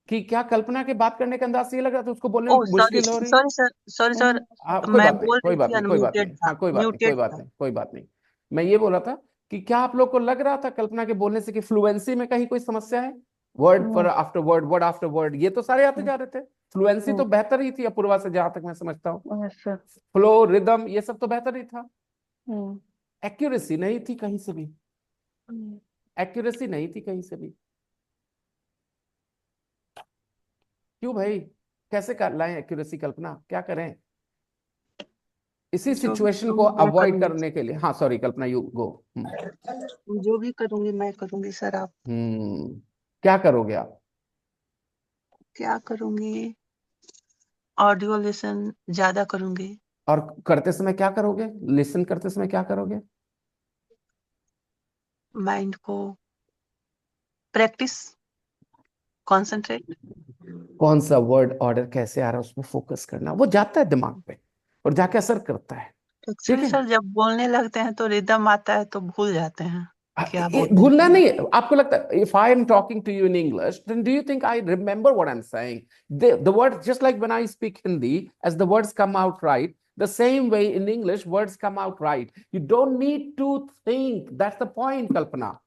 कि क्या कल्पना के बात करने का अंदाज से ये लग रहा था उसको बोलने में ओह मुश्किल हो रही? सॉरी सर, सॉरी सर, हाँ, कोई मैं बात नहीं, बोल कोई रही बात थी नहीं, कोई बात अनम्यूटेड नहीं, था, हाँ, कोई बात नहीं, कोई म्यूटेड बात था। नहीं, कोई बात नहीं। मैं ये बोल रहा था कि क्या आप लोग को लग रहा था कल्पना के बोलने से कि फ्लुएंसी में कहीं कोई समस्या है? वर्ड पर after word, word after word, ये तो सारे आते जा रहे थे। फ्लुएंसी तो बेहतर ही थी अपूर्वा से, जहां तक मैं समझता हूँ। Yes, sir. फ्लो, रिदम, ये सब तो बेहतर ही था। Hmm. एक्यूरेसी नहीं थी कहीं से भी, Hmm. एक्यूरेसी नहीं थी कहीं से भी। क्यों भाई, कैसे कर लाएं एक्यूरेसी कल्पना? क्या करें इसी जो भी सिचुएशन को करूंगी मैं अवॉइड करूंगी, करने के लिए? हाँ, सॉरी कल्पना, यू गो। जो भी करूंगी मैं करूंगी सर। आप क्या करोगे आप? क्या करूंगी? ऑडियो लिसन ज्यादा करूंगी। और करते समय क्या करोगे? लिसन करते समय क्या करोगे? माइंड को प्रैक्टिस, कंसंट्रेट। कौन सा वर्ड ऑर्डर कैसे आ रहा है उसमें फोकस करना, वो जाता है दिमाग पे और जाके असर करता है। ठीक एक्चुअली है, सर जब बोलने लगते हैं तो रिदम आता है तो भूल जाते हैं क्या बोल रहे भूलना हैं। नहीं है। आपको लगता है if I am talking to you in English, then do you think I remember what I'm saying? The words, just like when I speak Hindi, as the words come out right, the same way in English words come out right. You don't need to think. That's the point, Kalpana.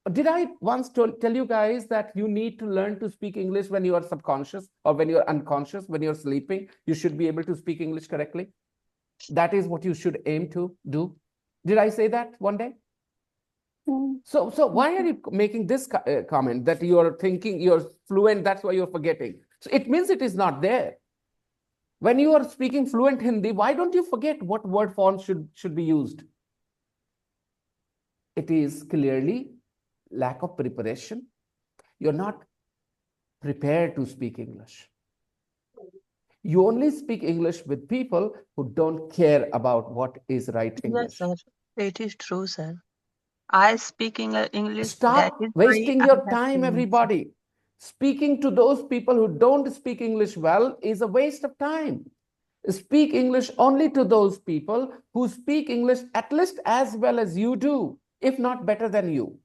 Did I once tell you guys that you need to learn to speak English when you are subconscious or when you're unconscious, when you're sleeping? You should be able to speak English correctly. That is what you should aim to do. Did I say that one day? So why are you making this comment that you are thinking you're fluent, that's why you're forgetting? So it means it is not there. When you are speaking fluent Hindi, why don't you forget what word forms should be used? It is clearly lack of preparation. You're not prepared to speak English. You only speak English with people who don't care about what is right English. Yes, sir. It is true, sir. I speak English. That Stop is why wasting I your have time, to. everybody. Speaking to those people who don't speak English well is a waste of time. Speak English only to those people who speak English at least as well as you do, if not better than you.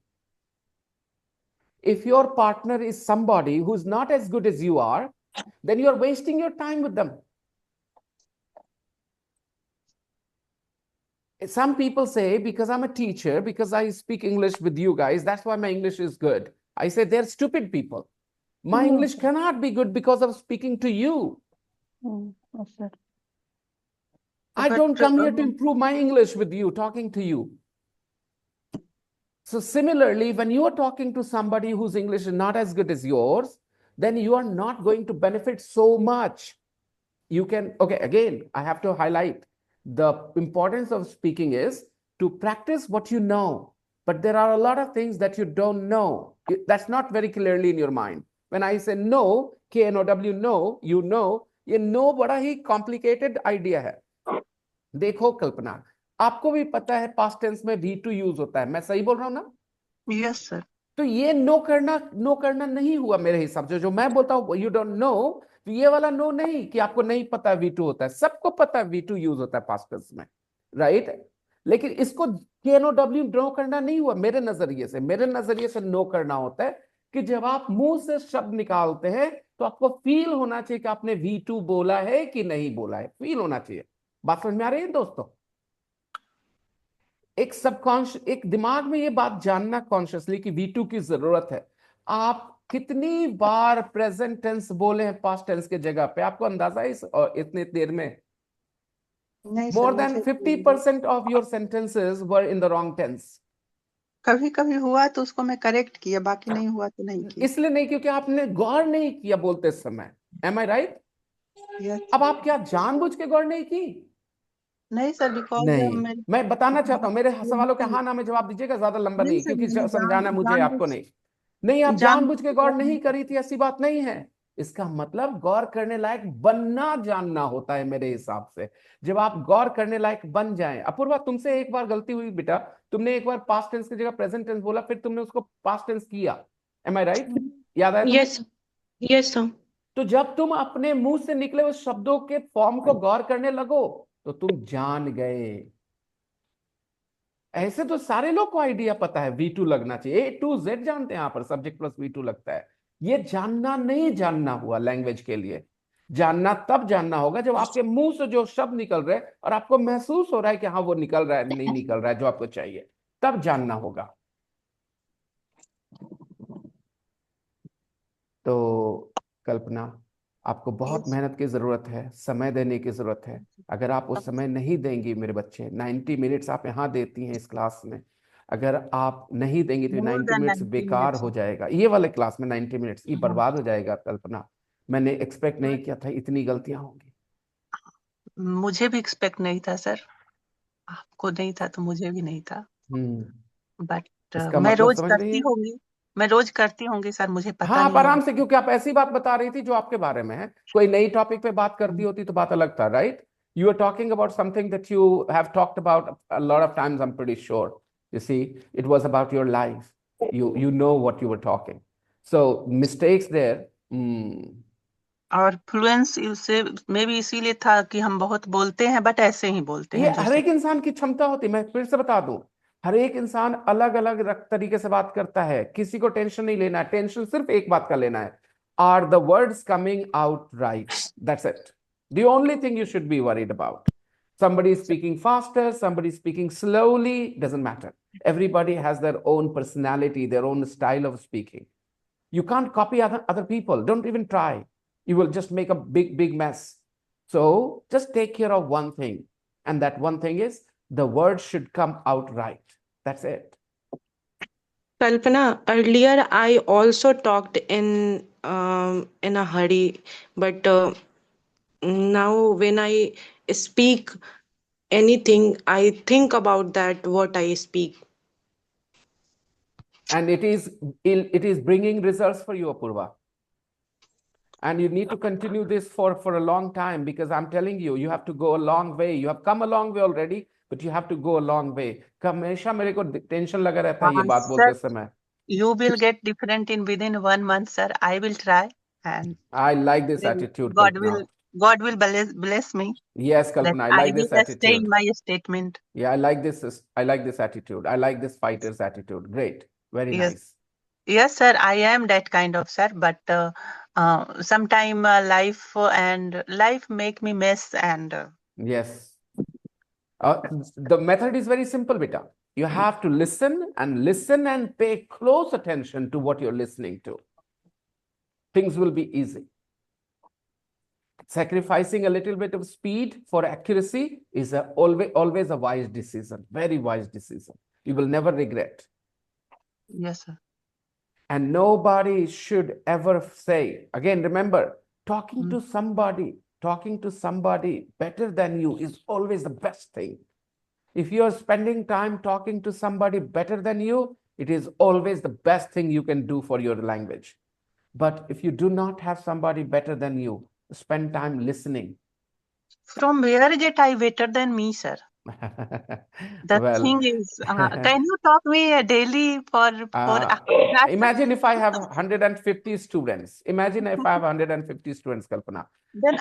If your partner is somebody who's not as good as you are, then you're wasting your time with them. Some people say, because I'm a teacher, because I speak English with you guys, that's why my English is good. I say they're stupid people. My English cannot be good because of speaking to you. Yes, sir. I don't come here to improve my English with you, talking to you. So similarly, when you are talking to somebody whose English is not as good as yours, then you are not going to benefit so much. You can, okay, again, I have to highlight the importance of speaking is to practice what you know. but there are a lot of things that you don't know. That's not very clearly in your mind. When I say no, K-N-O-W, no, you know, ये no बड़ा ही complicated idea है. देखो कल्पना, आपको भी पता है past tense में V2 use होता है. मैं सही बोल रहा हूँ ना? Yes, sir. तो ये नो करना नहीं हुआ मेरे हिसाब से. जो मैं बोलता हूँ यू डोंट नो, तो ये वाला नो नहीं कि आपको नहीं पता V2 होता है. सबको पता है V2 यूज होता है पास्ट टेंस में, राइट? लेकिन इसको KNOW नो करना नहीं हुआ मेरे नजरिए से. मेरे नजरिए से नो करना होता है कि जब आप मुंह से शब्द निकालते हैं तो आपको फील होना चाहिए कि आपने V2 बोला है कि नहीं बोला है. फील होना चाहिए. बात समझ में आ रही है दोस्तों? एक सबकॉन्शियस, एक दिमाग में ये बात जानना कॉन्शियसली कि V2 की जरूरत है. आप कितनी बार प्रेजेंट टेंस बोले हैं पास्ट टेंस के जगह पे? आपको अंदाजा है इतने देर में? नहीं मोर सर, देन मुझे 50% of your sentences were in the wrong tense. कभी कभी हुआ तो उसको मैं करेक्ट किया, बाकी नहीं हुआ तो नहीं किया. इसलिए नहीं क्योंकि आपने गौर नहीं किया बोलते समय. एम आई राइट? Yes. अब आप क्या जानबूझ के गौर नहीं की? नहीं सर, बिकॉज नहीं, मैं बताना चाहता हूं. मेरे सवालों के हाँ ना में जवाब दीजिएगा, ज्यादा लंबा नहीं, क्योंकि समझाना मुझे आपको नहीं. आप जानबूझ के गौर नहीं करी थी, ऐसी बात नहीं है. इसका मतलब गौर करने लायक बनना जानना होता है मेरे हिसाब से. जब आप गौर करने लायक बन जाएं. अपूर्वा, तुमसे एक बार गलती हुई बेटा. तुमने एक बार पास्ट टेंस की जगह प्रेजेंट टेंस बोला, फिर तुमने उसको पास्ट टेंस किया. एम आई राइट? याद आया तुम्हें? Yes sir. तो जब तुम अपने मुंह से निकले हुए शब्दों के फॉर्म को गौर करने लगो तो तुम जान गए. ऐसे तो सारे लोग को आइडिया पता है V2 लगना चाहिए. A to Z जानते हैं, यहां पर सब्जेक्ट प्लस V2 लगता है. ये जानना नहीं जानना हुआ लैंग्वेज के लिए. जानना तब जानना होगा जब आपके मुंह से जो शब्द निकल रहे हैं और आपको महसूस हो रहा है कि हाँ वो निकल रहा है, नहीं निकल रहा है जो आपको चाहिए, तब जानना होगा. तो कल्पना, आपको बहुत मेहनत की जरूरत है, समय देने की जरूरत है. अगर आप उस समय नहीं देंगी मेरे बच्चे, 90 मिनट्स आप यहाँ देती हैं इस क्लास में, अगर आप नहीं देंगी तो 90 मिनट्स बेकार हो जाएगा. ये वाले क्लास में 90 मिनट्स ये बर्बाद हो जाएगा. कल्पना, मैंने एक्सपेक्ट नहीं किया था इतनी गलतियां होंगी. मुझे भी एक्सपेक्ट नहीं था सर. आपको नहीं था तो मुझे भी नहीं था. बट इसका मैं मतलब रोज समझ रही करती है? होंगी. मैं रोज करती होंगी सर, मुझे पता हाँ, आप नहीं आराम है. से, क्योंकि आप ऐसी बात बता रही थी जो आपके बारे में है. कोई नई टॉपिक पे बात करती होती तो बात अलग था, right? You are talking about something that you have talked about a lot of times, I'm pretty sure. You see, it was about your life. You know what you were talking. So mistakes there. और Fluence से मे भी इसीलिए था कि हम बहुत बोलते हैं, बट ऐसे ही बोलते ये हैं हर जैसे. एक इंसान की क्षमता होती है. मैं फिर से बता दूं, हर एक इंसान अलग अलग तरीके से बात करता है. किसी को टेंशन नहीं लेना है. टेंशन सिर्फ एक बात का लेना है, are the words coming out right? That's it. The only thing you should be worried about. Somebody is speaking faster, somebody is speaking slowly, doesn't matter. Everybody has their own personality, their own style of speaking. You can't copy other people. Don't even try. You will just make a big mess. So just take care of one thing. And that one thing is the words should come out right. That's it. Kalpana, earlier I also talked in a hurry, but now when I speak anything, I think about that what I speak. And it is bringing results for you, Apurva. And you need to continue this for a long time, because I'm telling you, you have to go a long way. You have come a long way already, but you have to go a long way. हमेशा मेरे को tension लगा रहता है ये बात बोलते समय. You will get different in within 1 month, sir. I will try, and I like this attitude, God will bless me. Yes, Kalpana, I like this I will stay attitude. in my statement. Yeah, I like this attitude. I like this fighter's attitude. Great. Very Yes. nice. Yes, sir. I am that kind of sir, but sometime life make me mess and. Yes. The method is very simple, beta. You have to listen and pay close attention to what you're listening to. Things will be easy. Sacrificing a little bit of speed for accuracy is always a wise decision, very wise decision. You will never regret. Yes, sir. And nobody should ever say, again, remember, talking to somebody better than you is always the best thing. If you are spending time talking to somebody better than you, it is always the best thing you can do for your language. But if you do not have somebody better than you, spend time listening. From where is it I better than me, sir? The Well, thing is, can you talk me daily for that? imagine if I have 150 students. Imagine if I have 150 students, Kalpana. Then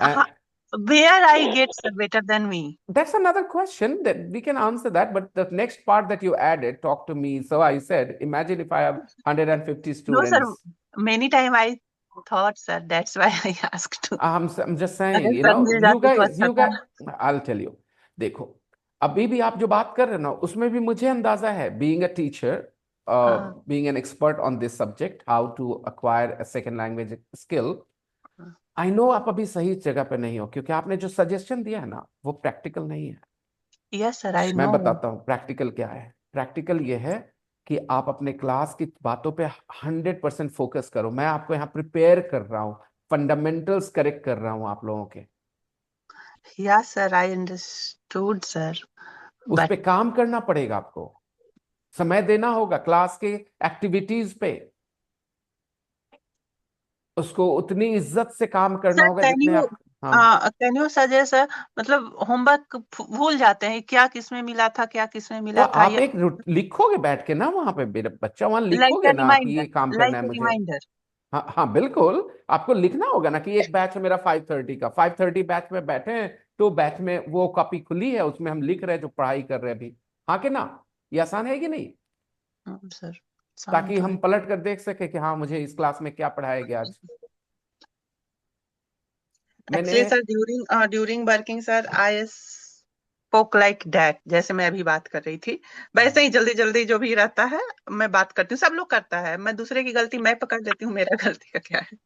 Uh, where I get better than me? That's another question that we can answer that. But the next part that you added, talk to me. So I said, imagine if I have 150 No, sir. students. Many time I thought, sir. That's why I asked. I'm just saying, अगर you know, समझे जाती तो अच्छा you था। guys, I'll tell you. देखो, अभी भी आप जो बात कर रहे हो ना, उसमें भी मुझे अंदाजा है, being a teacher, being an expert on this subject, how to acquire a second language skill. I know आप अभी सही जगह पे नहीं हो, क्योंकि आपने जो सजेशन दिया है ना, वो प्रैक्टिकल नहीं है। Yes, sir, I मैं know. बताता हूँ प्रैक्टिकल क्या है। प्रैक्टिकल ये है कि आप अपने क्लास की बातों पे 100% फोकस करो। मैं आपको यहाँ प्रिपेयर कर रहा हूँ, फंडामेंटल्स करेक्ट कर रहा हूँ आप लोगों के। Yes, sir, I understood, sir. उस पे काम करना पड़ेगा आपको, समय देना होगा क्लास के एक्टिविटीज पे, उसको उतनी इज्जत से काम करना Sir, होगा can जितने you आप। हाँ, can you suggest, sir? मतलब होमवर्क भूल जाते हैं, क्या किसमें मिला था, क्या किसमें तो मिला था, आप एक लिखोगे बैठ के ना वहां पे, मेरा बच्चा वहां like लिखोगे a ना कि ये reminder, काम like करना है a मुझे। reminder. हाँ हाँ बिल्कुल, आपको लिखना होगा ना कि एक बैच है मेरा 5:30 का, 5:30 बैच में बैठे हैं, तो बैच में वो कॉपी खुली है, उसमें हम लिख रहे हैं जो पढ़ाई कर रहे हैं अभी। हाँ कि ना, ये आसान है कि नहीं? Sir, ताकि हम पलट कर देख सके कि हाँ मुझे इस क्लास में क्या पढ़ाया गया आज। Actually, sir, during working, sir, I spoke like that. जैसे मैं अभी बात कर रही थी, वैसे ही जल्दी जल्दी जो भी रहता है मैं बात करती हूँ। सब लोग करता है, मैं दूसरे की गलती मैं पकड़ लेती हूँ, मेरा गलती का क्या है।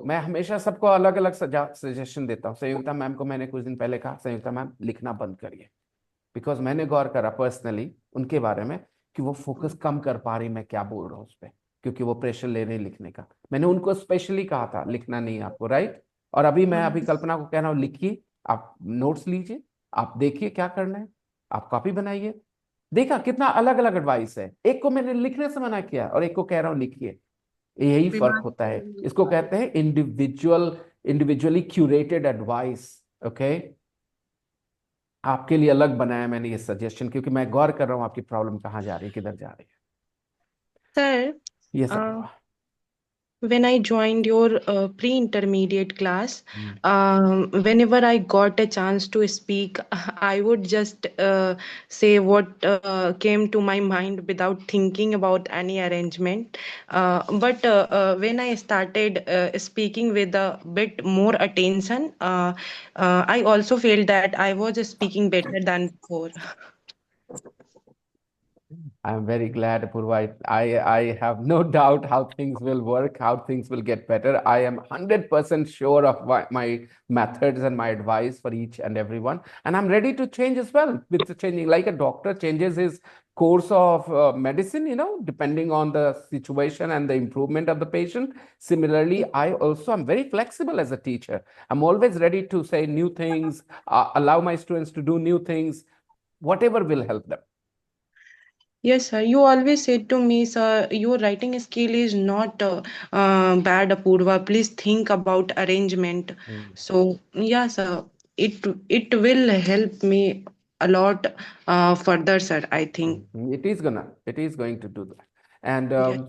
मैं हमेशा सबको अलग अलग सजेशन देता हूँ। संयुक्ता मैम को मैंने कुछ दिन पहले कहा, संयुक्ता मैम लिखना बंद करिए, बिकॉज मैंने गौर करा पर्सनली उनके बारे में कि वो फोकस कम कर पा रही मैं क्या बोल रहा हूँ उस पर, क्योंकि वो प्रेशर ले रही लिखने का। मैंने उनको स्पेशली कहा था लिखना नहीं आपको, राइट? और अभी मैं अभी कल्पना को कह रहा हूँ लिखिए, आप नोट्स लीजिए, आप देखिए क्या करना है, आप कॉपी बनाइए। देखा कितना अलग अलग एडवाइस है, एक को मैंने लिखने से मना किया और एक को कह रहा हूँ लिखिए। यही फर्क होता है, इसको कहते हैं इंडिविजुअली क्यूरेटेड एडवाइस। ओके, आपके लिए अलग बनाया मैंने ये सजेशन, क्योंकि मैं गौर कर रहा हूँ आपकी प्रॉब्लम कहाँ जा रही है, किधर जा रही है। Sir, ये सब when I joined your pre-intermediate class, whenever I got a chance to speak, I would just say what came to my mind without thinking about any arrangement. But when I started speaking with a bit more attention, I also felt that I was speaking better than before. I'm very glad, Apurva. I have no doubt how things will work, how things will get better. I am 100% sure of my methods and my advice for each and everyone. And I'm ready to change as well, with the changing, like a doctor changes his course of medicine, you know, depending on the situation and the improvement of the patient. Similarly, I also am very flexible as a teacher. I'm always ready to say new things, allow my students to do new things, whatever will help them. Yes, sir. You always said to me, sir, your writing skill is not bad, Apurva. Please think about arrangement. So, yeah, sir. It will help me a lot further, sir, I think. It is going to do that. And Yes.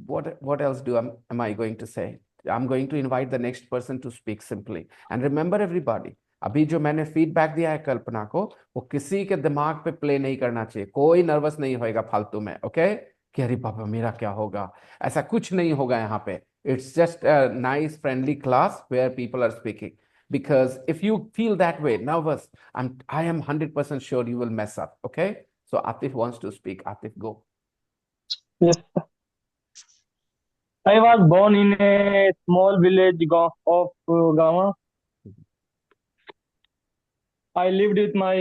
what else am I going to say? I'm going to invite the next person to speak simply. And remember everybody, अभी जो मैंने feedback दिया है कल्पना को, वो किसी के दिमाग पे प्ले नहीं करना चाहिए। कोई नर्वस नहीं होएगा फालतू में, ओके? कि अरे पापा मेरा क्या होगा, ऐसा कुछ नहीं होगा यहाँ पे। It's just a nice friendly class where people are speaking. Because if you feel that way, nervous, I am 100% sure you will mess up, okay? So Atif wants to speak. Atif, go. Yes. I was born in a small village of Gama. I lived with my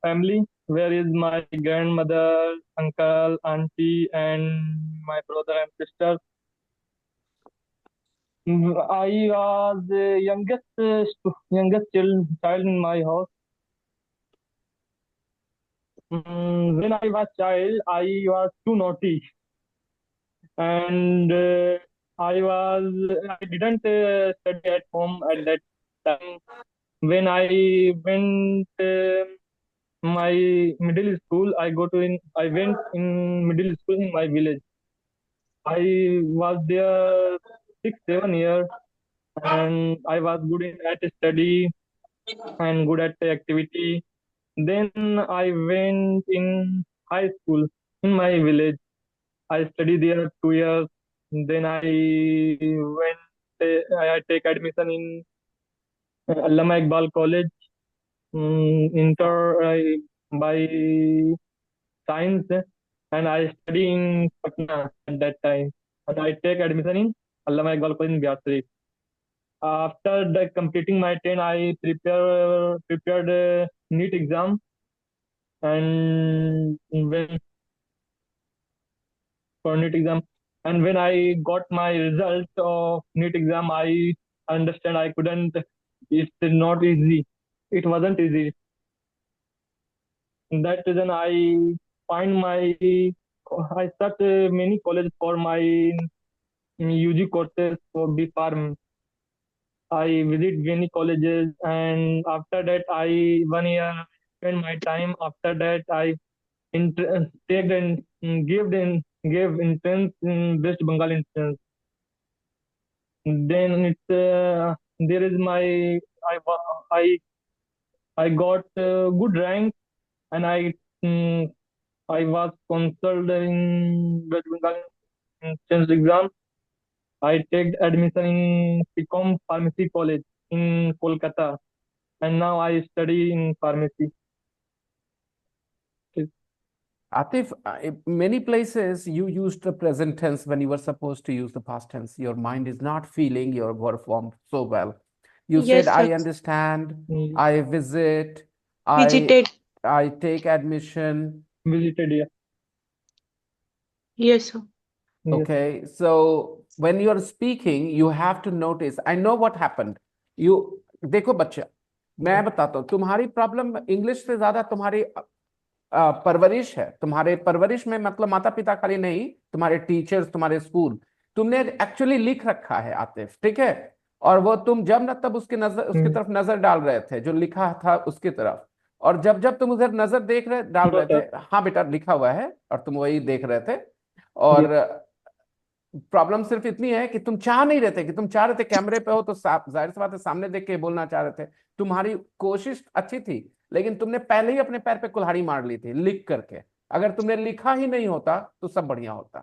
family, where is my grandmother, uncle, auntie, and my brother and sister. I was the youngest child in my house. When I was child, I was too naughty, and I didn't study at home at that time. When I went my middle school, I went in middle school in my village. I was there 6 7 years, and I was good at study and good at the activity. Then I went in high school in my village. I studied there 2 years. Then I take admission in Allama Iqbal College, inter by science, and I study in Patna at that time. And I take admission in Allama Iqbal College in Bihar Sharif. After completing my 10, I prepared a NEET exam, and when for NEET exam, and when I got my result of NEET exam, I understand I couldn't. It's not easy. It wasn't easy. In that reason, I start many colleges for my UG courses for B Farm. I visit many colleges, and after that, 1 year spend my time. After that, I take and gave entrance in West Bengal entrance. Then there is my I got good rank, and I was consulted in West Bengal entrance exam. I take admission in PCOM Pharmacy College in Kolkata, and now I study in pharmacy. Atif, many places you used the present tense when you were supposed to use the past tense. Your mind is not feeling your verb form so well. You Yes, said, I sir. understand, Mm, I visit, I Visited. take admission. Visited, yeah. Yes, sir. Yes. Okay, so when you're speaking, you have to notice. I know what happened. You देखो बच्चा, मैं बताता हूँ, तुम्हारी problem English से ज्यादा तुम्हारी परवरिश है। तुम्हारे परवरिश में मतलब माता पिता खाली नहीं, तुम्हारे टीचर्स, तुम्हारे स्कूल, तुमने एक्चुअली लिख रखा है आतिफ, ठीक है, और वो तुम जब न तब उसकी तरफ नजर डाल रहे थे, जो लिखा था उसकी तरफ, और जब जब तुम उधर नजर डाल रहे थे, हाँ बेटा लिखा हुआ है, और तुम वही देख रहे थे, और प्रॉब्लम सिर्फ इतनी है कि तुम चाह नहीं रहे थे, कि तुम चाह रहे थे कैमरे पे हो तो जाहिर सी बात है सामने देख के बोलना चाह रहे थे, तुम्हारी कोशिश अच्छी थी, लेकिन तुमने पहले ही अपने पैर पे कुल्हाड़ी मार ली थी लिख करके। अगर तुमने लिखा ही नहीं होता तो सब बढ़िया होता।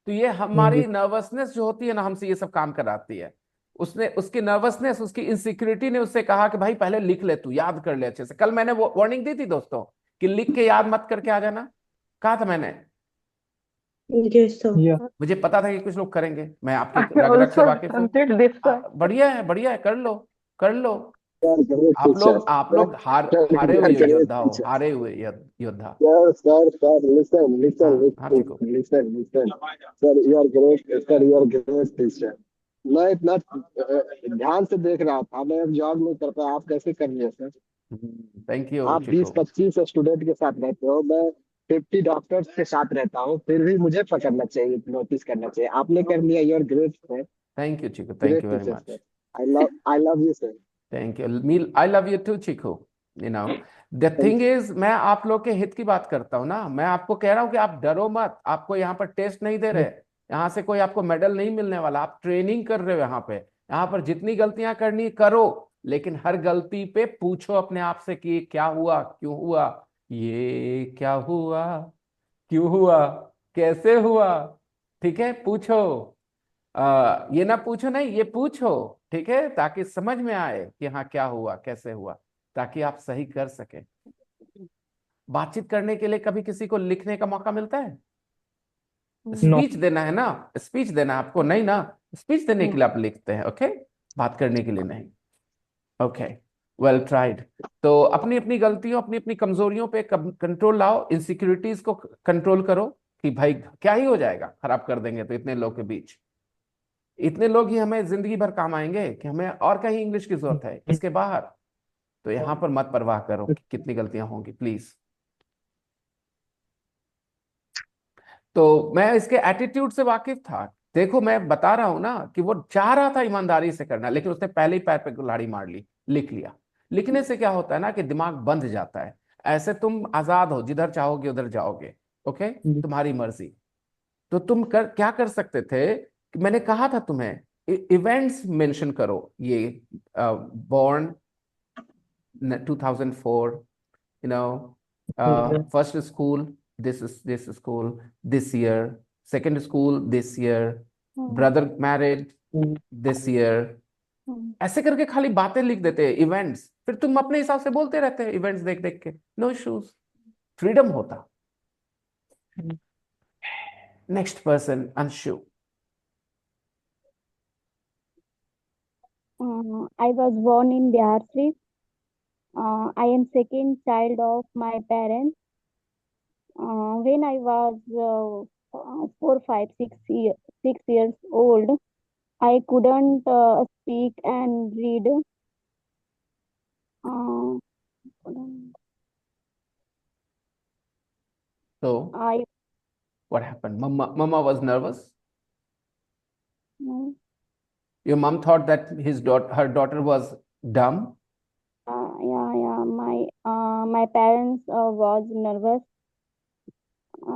तो ये हमारी नर्वसनेस जो होती है ना, हमसे ये सब काम कराती है। उसकी नर्वसनेस, उसकी इनसिक्योरिटी ने उससे कहा कि भाई पहले लिख ले, तू याद कर ले अच्छे से। कल मैंने वो वार्निंग दी थी दोस्तों कि लिख के याद मत करके आ जाना, कहा था मैंने। Yes, sir. मुझे पता था कि कुछ लोग करेंगे, मैं आपकी रग रग से वाकिफ हूँ। बढ़िया है, कर लो। आप लोग हारे हुए योद्धा हो, हारे हुए योद्धा। हाँ ठीक हो। Sir you are great teacher. मैं इतना ध्यान से देख रहा था, मैं अब जॉब नहीं कर पाया, आप कैसे कर लिए सर? Thank you. आप 20-25 स्टूडेंट के साथ रहते हो, मैं 50 डॉक्टर्स के साथ रहता हूँ, फिर भी मुझे पकड़ना चाहिए, नोटिस करना चाहिए। आपने कर लिया, you are great sir. Thank you Chiku, thank you very much. I love you sir. Thank you. I love you too, Chiku. You know, the thing is, मैं आप लोग के हित की बात करता हूँ ना। मैं आपको कह रहा हूँ कि आप डरो मत। आपको यहाँ पर टेस्ट नहीं दे रहे, यहाँ से कोई आपको मेडल नहीं मिलने वाला। आप ट्रेनिंग कर रहे हो यहाँ पे। यहाँ पर जितनी गलतियां करनी करो, लेकिन हर गलती पे पूछो अपने आप से कि क्या हुआ, क्यों हुआ, ये क्या हुआ, क्यों हुआ, कैसे हुआ। ठीक है, पूछो। ये ना पूछो नहीं, ये पूछो, ठीक है, ताकि समझ में आए कि हाँ क्या हुआ, कैसे हुआ, ताकि आप सही कर सके। बातचीत करने के लिए कभी किसी को लिखने का मौका मिलता है? स्पीच देना है ना, स्पीच देना आपको नहीं ना, स्पीच देने के लिए आप लिखते हैं, ओके, बात करने के लिए नहीं। Okay, well tried. तो अपनी अपनी गलतियों, अपनी अपनी कमजोरियों पे कंट्रोल लाओ, इनसिक्योरिटीज को कंट्रोल करो कि भाई क्या ही हो जाएगा, खराब कर देंगे तो इतने लोग के बीच। इतने लोग ही हमें जिंदगी भर काम आएंगे कि हमें और कहीं इंग्लिश की जरूरत है इसके बाहर? तो यहाँ पर मत परवाह करो कि कितनी गलतियां होंगी, प्लीज। तो मैं इसके एटीट्यूड से वाकिफ था। देखो मैं बता रहा हूं ना कि वो चाह रहा था ईमानदारी से करना, लेकिन उसने पहले ही पैर पे कुल्हाड़ी मार ली, लिख लिया। लिखने से क्या होता है ना कि दिमाग बंध जाता है। ऐसे तुम आजाद हो, जिधर चाहोगे उधर जाओगे। ओके, तुम्हारी मर्जी। तो तुम क्या कर सकते थे कि मैंने कहा था तुम्हें इवेंट्स मेंशन करो, ये born 2004, first school, this school this year, second school this year, brother married this year। ऐसे करके खाली बातें लिख देते हैं, इवेंट्स, फिर तुम अपने हिसाब से बोलते रहते हैं इवेंट्स देख देख के। नो इश्यूज, फ्रीडम होता। Next person, Anshu. I was born in Bihar Sharif. I am second child of my parents. When I was 4, 5, 6 years old, I couldn't speak and read. So I what happened? Mama was nervous. mm, Your mom thought that her daughter was dumb. yeah. My parents was nervous,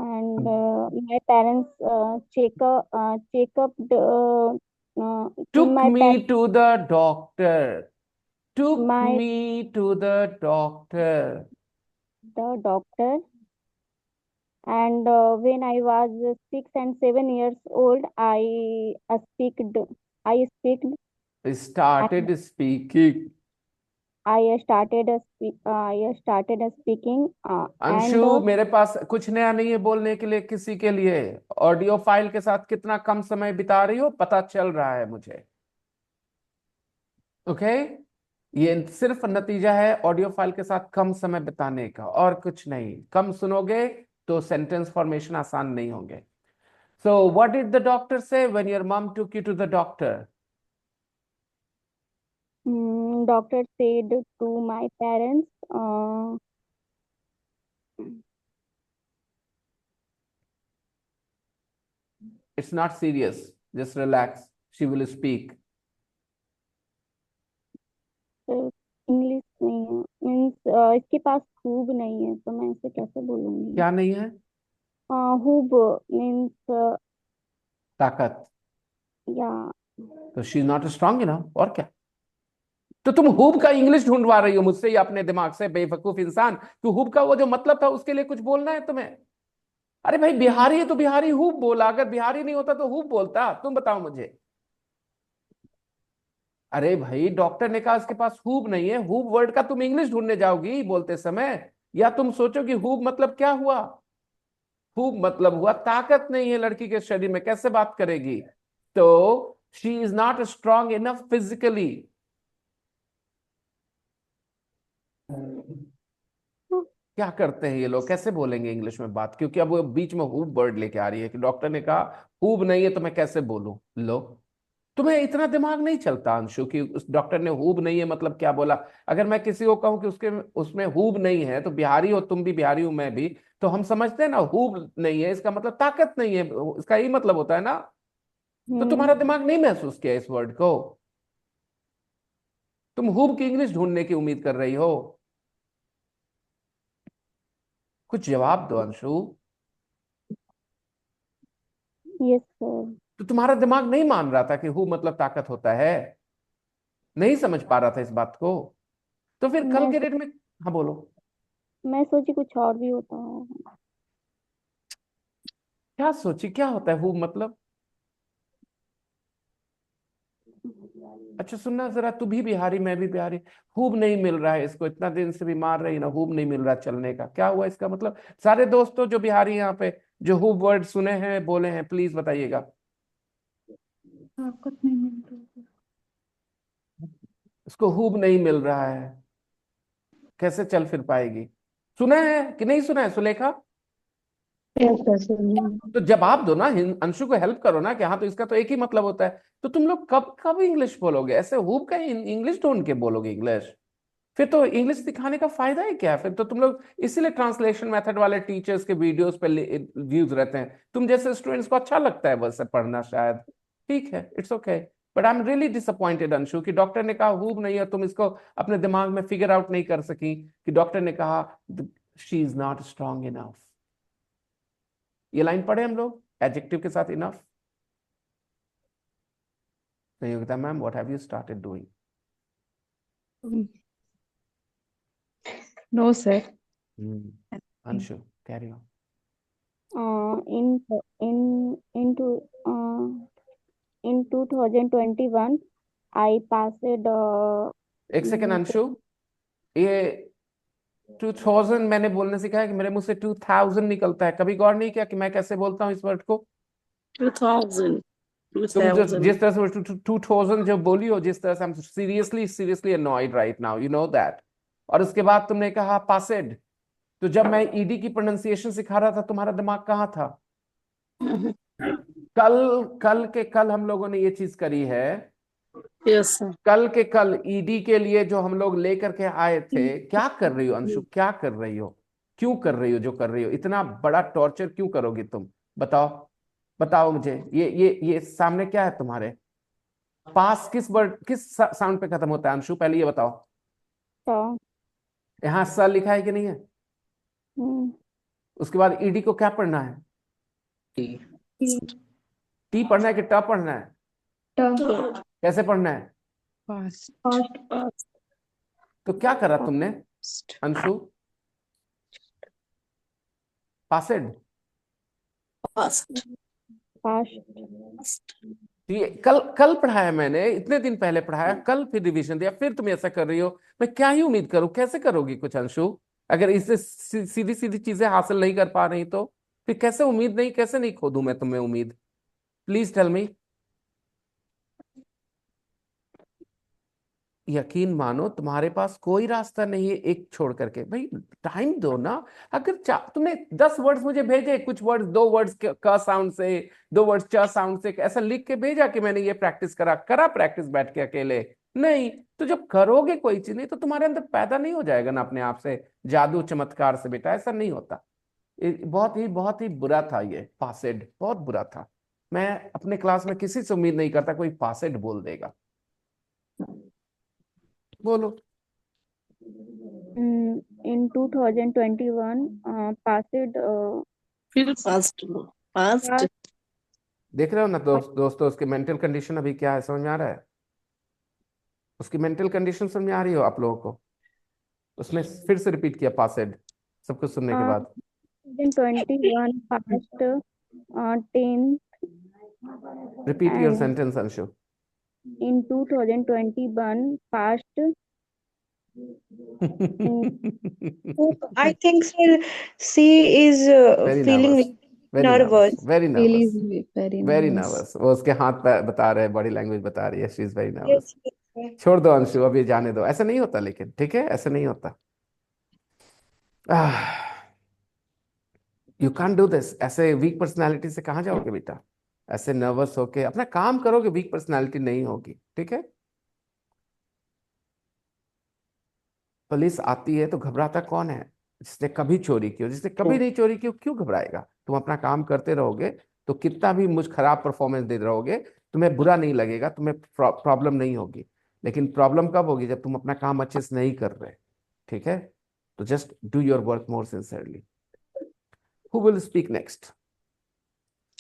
and my parents check up Took my me to the doctor. Took my me to the doctor. the doctor. And when I was 6 and 7 years old, I speak. I speak. Started speaking. I started speaking. Anshu, And मेरे पास कुछ नया नहीं है बोलने के लिए किसी के लिए। ऑडियो फाइल के साथ कितना कम समय बिता रही हो पता चल रहा है मुझे। ओके, ये सिर्फ नतीजा है ऑडियो फाइल के साथ कम समय बिताने का, और कुछ नहीं। कम सुनोगे तो सेंटेंस फॉर्मेशन आसान नहीं होंगे। So what did the doctor say when your mom took you to the doctor? doctor said to my parents, It's not serious, just relax, she will speak. English नहीं है, मीन्स इसके पास खूब नहीं है, तो मैं इसे कैसे बोलूंगी? क्या नहीं है? खूब मीन्स ताकत। या तो she is not strong enough, और क्या? तो तुम हुब का इंग्लिश ढूंढवा रही हो मुझसे या अपने दिमाग से, बेवकूफ इंसान? तो हुब का वो जो मतलब था उसके लिए कुछ बोलना है तुम्हें। अरे भाई, बिहारी है तो बिहारी हुब बोला, अगर बिहारी नहीं होता तो हुब बोलता। तुम बताओ मुझे। अरे भाई, डॉक्टर ने कहा उसके पास हुब नहीं है, हुब वर्ड का तुम इंग्लिश ढूंढने जाओगी बोलते समय, या तुम सोचोगी हुब मतलब क्या हुआ? हुब मतलब हुआ ताकत नहीं है लड़की के शरीर में, कैसे बात करेगी? तो she is not strong enough physically. क्या करते हैं ये लोग, कैसे बोलेंगे इंग्लिश में बात? क्योंकि अब वो बीच में हुब वर्ड लेके आ रही है कि डॉक्टर ने कहा हुब नहीं है तो मैं कैसे बोलूं। लो, तुम्हें इतना दिमाग नहीं चलता अंशु कि उस डॉक्टर ने हुब नहीं है मतलब क्या बोला। अगर मैं किसी को कहूं कि उसके उसमें हुब नहीं है, तो बिहारी हो तुम भी, बिहारी हूं मैं भी, तो हम समझते हैं ना हुब नहीं है इसका मतलब ताकत नहीं है, इसका यही मतलब होता है ना। तो तुम्हारा दिमाग नहीं महसूस किया इस वर्ड को, तुम हुब की इंग्लिश ढूंढने की उम्मीद कर रही हो। कुछ जवाब दो अंशु। Yes sir. तो तुम्हारा दिमाग नहीं मान रहा था कि हु मतलब ताकत होता है, नहीं समझ पा रहा था इस बात को, तो फिर कल के डेट में। हाँ बोलो। मैं सोची कुछ और भी होता है। क्या सोची, क्या होता है हु मतलब? अच्छा सुनना जरा, तू भी बिहारी मैं भी बिहारी, खूब नहीं मिल रहा है इसको, इतना दिन से बीमार रही ना, खूब नहीं मिल रहा चलने का, क्या हुआ इसका मतलब? सारे दोस्तों जो बिहारी यहाँ पे जो हुब वर्ड सुने हैं बोले हैं, प्लीज बताइएगा। ताकत नहीं मिल रही। इसको हुब नहीं मिल रहा है, कैसे चल फिर पाएगी? सुना है कि नहीं सुना है सुलेखा? Yes, yes, yes. तो जवाब दो ना, अंशु को हेल्प करो ना कि हाँ तो इसका तो एक ही मतलब होता है। तो तुम लोग कब कब इंग्लिश बोलोगे? ऐसे हुब का इंग्लिश ढूंढ के बोलोगे इंग्लिश? फिर तो इंग्लिश सिखाने का फायदा ही क्या है? फिर तो तुम लोग इसीलिए ट्रांसलेशन मेथड वाले टीचर्स के वीडियोस पे व्यूज रहते हैं। तुम जैसे स्टूडेंट्स को अच्छा लगता है वैसे पढ़ना, शायद ठीक है, it's okay. But I am really disappointed Anshu कि डॉक्टर ने कहा हुब नहीं है, तुम इसको अपने दिमाग में फिगर आउट नहीं कर सकी कि डॉक्टर ने कहा she is not strong enough. ये लाइन पढ़े हम लोग एडजेक्टिव के साथ, enough. Samyukta ma'am, what have you started doing? No, sir. Anshu, carry on. In 2021, I passed. एक सेकेंड अंशु, ये 2000 मैंने बोलने सिखाया है कि मेरे मुंह से 2000 निकलता है। कभी गौर नहीं किया कि मैं कैसे बोलता हूँ इस वर्ड को? 2000. तुम जिस तरह से 2000 जो बोली हो, जिस तरह से, I'm seriously annoyed right now, you know that. और उसके बाद तुमने कहा पासेड। तो जब मैं ईडी की प्रोनाउंसिएशन सिखा रहा था, तुम्हारा दिमाग कहाँ था? कल हम लोगों ने ये चीज करी है। Yes, sir. कल ईडी के लिए जो हम लोग लेकर के आए थे। क्या कर रही हो अंशु, क्या कर रही हो? क्यों कर रही हो जो कर रही हो? इतना बड़ा टॉर्चर क्यों करोगी तुम? बताओ मुझे। ये सामने क्या है तुम्हारे पास? किस वर्ड, किस साउंड पे खत्म होता है अंशु? पहले ये बताओ। यहाँ स लिखा है कि नहीं है? उसके बाद ईडी को क्या पढ़ना है? टी पढ़ना है कि ट पढ़ना है? कैसे पढ़ना है? Past. तो क्या करा तुमने अंशु? पासेड। ये कल पढ़ाया मैंने, इतने दिन पहले पढ़ाया, कल फिर रिवीजन दिया, फिर तुम ऐसा कर रही हो। मैं क्या ही उम्मीद करूं? कैसे करोगी कुछ अंशु? अगर इससे सीधी सीधी चीजें हासिल नहीं कर पा रही तो फिर कैसे उम्मीद नहीं, कैसे नहीं खो दूं मैं तुम्हें उम्मीद? Please tell me. यकीन मानो तुम्हारे पास कोई रास्ता नहीं है एक छोड़ करके। भाई टाइम दो ना। अगर तुमने 10 वर्ड्स मुझे भेजे, कुछ वर्ड्स 2 वर्ड्स क साउंड से, 2 वर्ड्स च साउंड से, ऐसा लिख के भेजा कि मैंने ये प्रैक्टिस करा प्रैक्टिस बैठ के अकेले? नहीं। तो जब करोगे कोई चीज, नहीं तो तुम्हारे अंदर पैदा नहीं हो जाएगा ना अपने आप से जादू चमत्कार से? बेटा ऐसा नहीं होता। बहुत ही बुरा था ये पासेड, बहुत बुरा था। मैं अपने क्लास में किसी से उम्मीद नहीं करता कोई पासेड बोल देगा। बोलो। In 2021, passed. Past. देख रहे हो ना दोस्तों, उसकी मेंटल कंडीशन अभी क्या है, समझ में आ रहा है? उसकी मेंटल कंडीशन समझ में आ रही हो आप लोगों को? उसने फिर से रिपीट किया पासेड सब कुछ सुनने के बाद। 2021 passed 10th. Repeat your sentence Anshu. In 2021 passed. I think sir, she is feeling nervous. Very Feeling nervous. very Very nervous. nervous. वो उसके हाथ बता रहे हैं, बॉडी लैंग्वेज बता रही है, she is very nervous. Yes, sir. छोड़ दो अंशु, अभी जाने दो। ऐसा नहीं होता लेकिन, ठीक है, ऐसा नहीं होता। You can't do this. ऐसे वीक पर्सनालिटी से कहाँ जाओगे बेटा? ऐसे नर्वस होके अपना काम करोगे, वीक पर्सनालिटी नहीं होगी, ठीक है? पुलिस आती है तो घबराता कौन है? जिसने कभी चोरी की हो। जिसने कभी नहीं चोरी की हो क्यों घबराएगा? तुम अपना काम करते रहोगे तो कितना भी मुझ खराब परफॉर्मेंस दे रहोगे, तुम्हें बुरा नहीं लगेगा, तुम्हें प्रॉब्लम नहीं होगी। लेकिन प्रॉब्लम कब होगी? जब तुम अपना काम अच्छे से नहीं कर रहे, ठीक है? तो just do your work more sincerely. Who will speak next?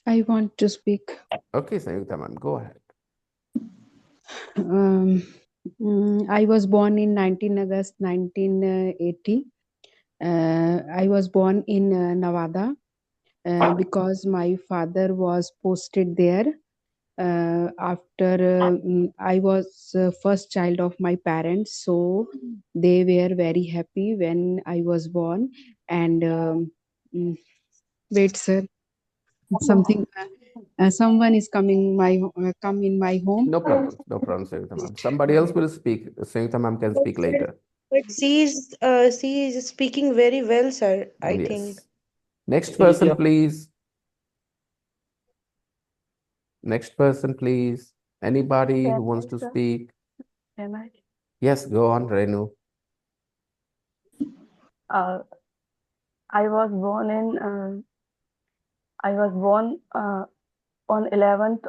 I want to speak. Okay, Sayukta ma'am, go ahead. I was born in 19 August 1980. I was born in Nevada because my father was posted there. After I was first child of my parents, so they were very happy when I was born. And wait, sir, something. Someone is coming come in my home. No problem, Sayukta ma'am. Somebody else will speak. Sayukta ma'am can speak later. But she is speaking very well, sir. I think. Yes. Next ठीक person, है please. Next person, please. Anybody who Can wants I, to sir? speak? Can I? Yes, go on, Renu. Uh, I was born in I was born on 11th.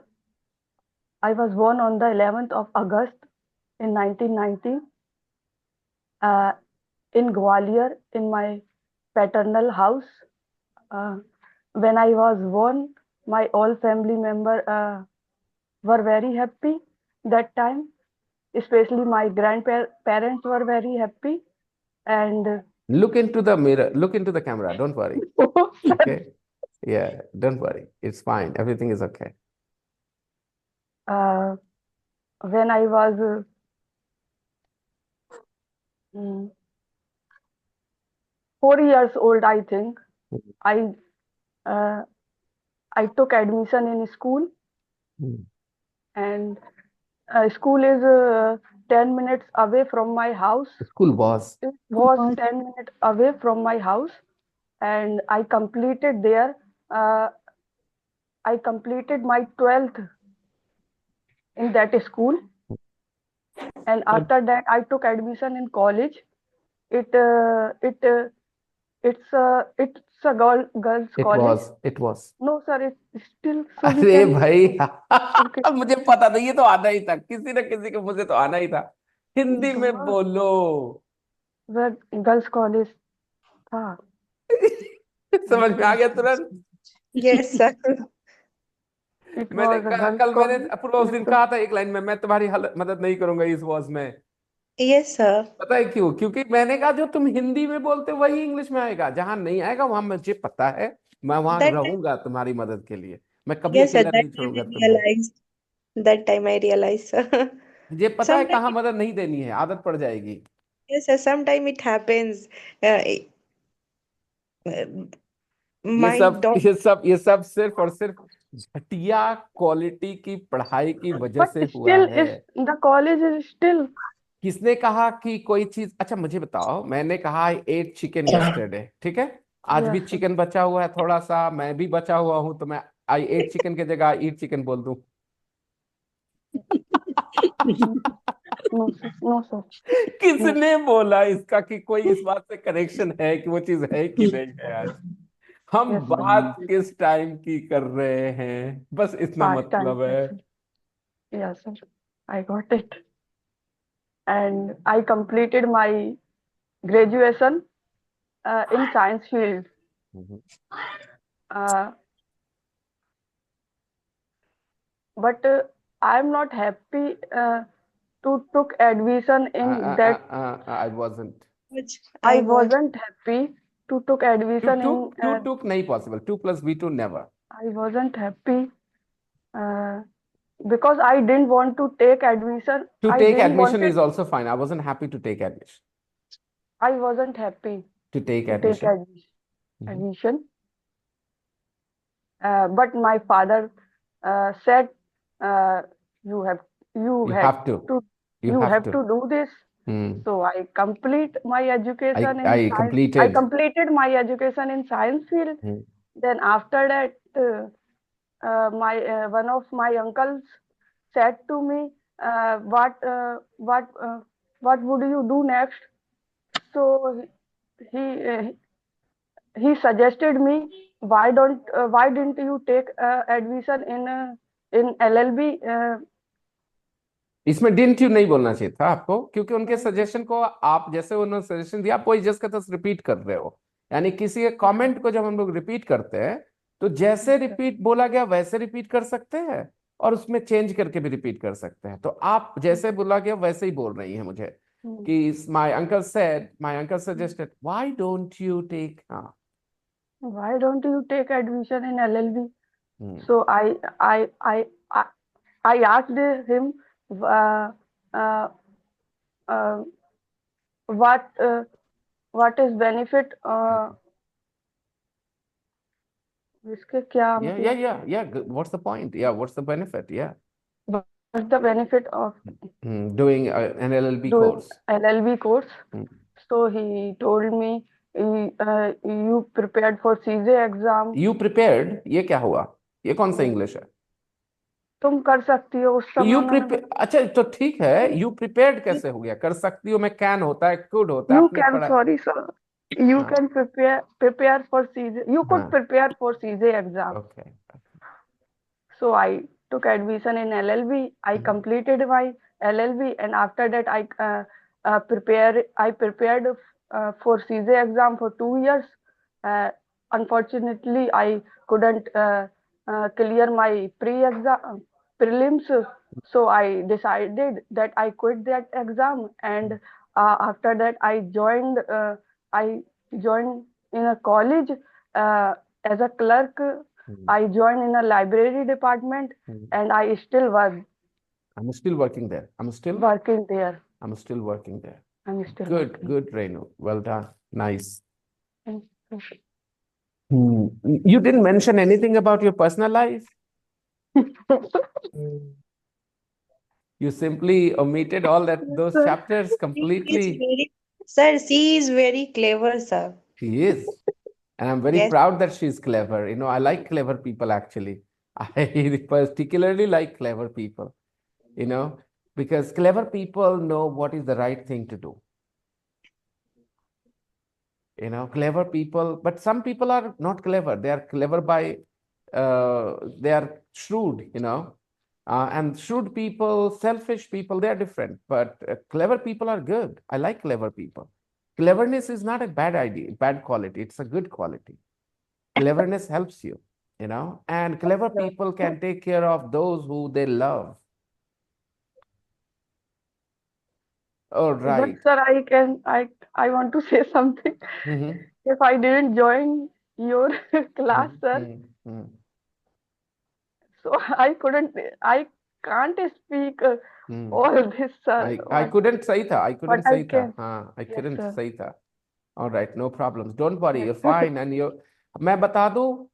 I was born on the 11th of August in 1990 in Gwalior in my paternal house. When I was born, my all family member were very happy that time. Especially my grandparents were very happy, and Look into the mirror, look into the camera. Don't worry. Okay. Yeah, don't worry. It's fine. Everything is okay. when I was mm, 4 years old, I think I uh, I took admission in school, Mm. and school is 10 minutes away from my house. School was. It was 10 minutes away from my house, and I completed there. I completed my 12th in that school, and after that I took admission in college. It it's a girls It college. was. It was. No, sir, it's still so we अरे can. भाई Okay. मुझे पता था, ये तो आना ही था, किसी न किसी को, मुझे तो आना ही था। हिंदी में बोलो। वह गर्ल्स कॉलेज था। समझ में आ गया तुरंत? Yes, sir. It मैंने was a girls कल मैंने college. पूरा उस दिन कहा था एक लाइन में, मैं तुम्हारी मदद नहीं करूंगा इस वॉज में। Yes, sir. पता है क्यों? क्योंकि मैंने कहा जो तुम हिंदी में बोलते हो वही इंग्लिश में आएगा, जहां नहीं आएगा वहां मुझे पता है, मैं वहां That रहूंगा तुम्हारी मदद के लिए, मैं कभी yes, sir. अकेला That नहीं time छोड़ूंगा I तुम्हें। realized. That time I realized, sir. मुझे पता है कहाँ Sometimes मदद नहीं देनी है, आदत पड़ जाएगी। yes, sir. Sometimes it happens. ये My सब daughter. ये सब सिर्फ और सिर्फ घटिया क्वालिटी की पढ़ाई की वजह But से हुआ still, है। is the college is still. किसने कहा कि कोई चीज? अच्छा मुझे बताओ, मैंने कहा आई एट चिकन यस्टरडे, ठीक है, आज भी Yes, sir. चिकन बचा हुआ है थोड़ा सा, मैं भी बचा हुआ हूं, तो मैं आई एट चिकन की जगह आई ईट चिकन बोल दूं? No, sir. No, sir. No. किसने बोला इसका कि कोई इस बात से कनेक्शन है कि वो चीज है कि नहीं है? आज हम Yes, sir. बात किस टाइम की कर रहे हैं, बस इतना Past time. मतलब है। Yes, sir. I got it. And I completed my graduation in science field. Uh, but I'm not happy to took admission in that. I wasn't. Which I I was. wasn't happy to took admission in. Two नहीं possible, 2+B2 never. I wasn't happy because I didn't want to take admission. To I take didn't admission wanted. is also fine. I wasn't happy to take admission. I wasn't happy To take to take admission. admission. But my father said, "You have You have to. You have to. do this." So I complete my education in I science. I completed. completed my education in science field. Then after that, one of my uncles said to me, "What would you do next?" So he suggested me, why didn't you take admission in LLB? इसमें didn't you नहीं बोलना चाहिए था आपको, क्योंकि उनके suggestion को आप, जैसे उन्होंने सजेशन दिया, आप वही जस्ट का तस रिपीट कर रहे हो। यानी किसी के कमेंट को जब हम लोग रिपीट करते हैं तो जैसे रिपीट बोला गया वैसे रिपीट कर सकते हैं, और उसमें चेंज करके भी रिपीट कर सकते हैं। तो आप जैसे बोला गया वैसे ही बोल रही हैं मुझे कि my uncle suggested, why don't you take, why don't you take admission in LLB? So I asked him what is benefit इसके क्या मतलब yeah, what's the point? Yeah, what's the benefit? Yeah, what's the benefit of doing an LLB doing course? LLB course? So he told me You prepared for CJ exam. You prepared, ये क्या हुआ? ये कौन सा English है? तुम कर सकती हो उस समय यू उन्होंने प्रिपेयर, अच्छा तो ठीक है, यू प्रिपेयर्ड कैसे हो गया? कर सकती हो में कैन होता है, कुड होता है, You आपने can, पढ़ा। sorry sir, you हाँ can prepare for CJ. You could हाँ, prepare for CJ exam. Okay. So I took admission in LLB. I completed my LLB, and after that I prepared for CJ exam for 2 years. Unfortunately, I couldn't clear my pre-exam prelims, so I decided that I quit that exam, and after that I joined in a college as a clerk. I joined in a library department, and I still work I'm still working there. I'm still working there. working there. I'm still Good, working. good, Renu. Well done. Nice. Thank you. You didn't mention anything about your personal life. You simply omitted all those chapters She is completely. very, sir, she is very clever, sir. She is. And I'm very Yes. proud that she's clever. You know, I like clever people actually. I particularly like clever people, you know, because clever people know what is the right thing to do. You know, clever people, but some people are not clever. They are clever by, they are shrewd, you know. And shrewd people, selfish people, they are different. But clever people are good. I like clever people. Cleverness is not a bad idea, bad quality. It's a good quality. Cleverness helps you, you know, and clever people can take care of those who they love. All right. But sir, I want to say something. If I didn't join your class, sir, so I can't speak all this, sir. I couldn't say that. I couldn't But I say that. can. I Yes, couldn't sir. say that. All right, no problems. Don't worry, you're fine. And you, मैं बता दूं,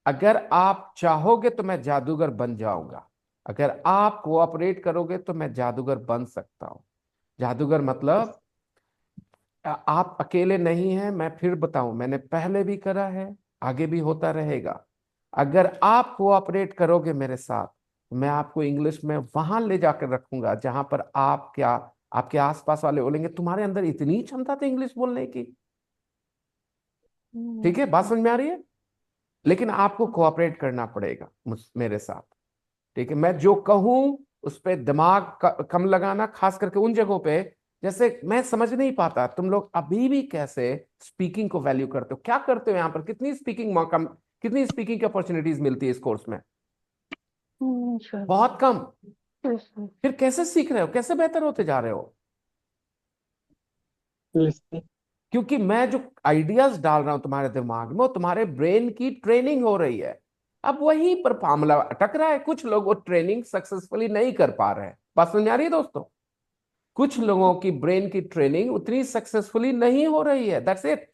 अगर आप चाहोगे तो मैं जादूगर बन जाऊंगा. अगर आप कोऑपरेट करोगे तो मैं जादूगर बन सकता हूं. जादूगर मतलब आप अकेले नहीं हैं. मैं फिर बताऊं, मैंने पहले भी करा है, आगे भी होता रहेगा. अगर आप कोऑपरेट करोगे मेरे साथ, मैं आपको इंग्लिश में वहां ले जाकर रखूंगा जहां पर आप क्या, आपके आसपास वाले बोलेंगे तुम्हारे अंदर इतनी क्षमता थी इंग्लिश बोलने की. ठीक है, बात समझ में आ रही है? लेकिन आपको कोऑपरेट करना पड़ेगा मेरे साथ. ठीक है, मैं जो कहूं उस पर दिमाग कम लगाना, खास करके उन जगहों पे जैसे मैं समझ नहीं पाता तुम लोग अभी भी कैसे स्पीकिंग को वैल्यू करते हो. क्या करते हो यहाँ पर? कितनी स्पीकिंग मौका, कितनी स्पीकिंग की अपॉर्चुनिटीज मिलती है इस कोर्स में? बहुत कम. फिर कैसे सीख रहे हो, कैसे बेहतर होते जा रहे हो? क्योंकि मैं जो आइडियाज डाल रहा हूं तुम्हारे दिमाग में, वो तुम्हारे ब्रेन की ट्रेनिंग हो रही है. अब वहीं पर मामला अटक रहा है. कुछ लोग वो ट्रेनिंग सक्सेसफुली नहीं कर पा रहे हैं. बात समझ आ रही है दोस्तों? कुछ लोगों की ब्रेन की ट्रेनिंग उतनी सक्सेसफुली नहीं हो रही है. That's it.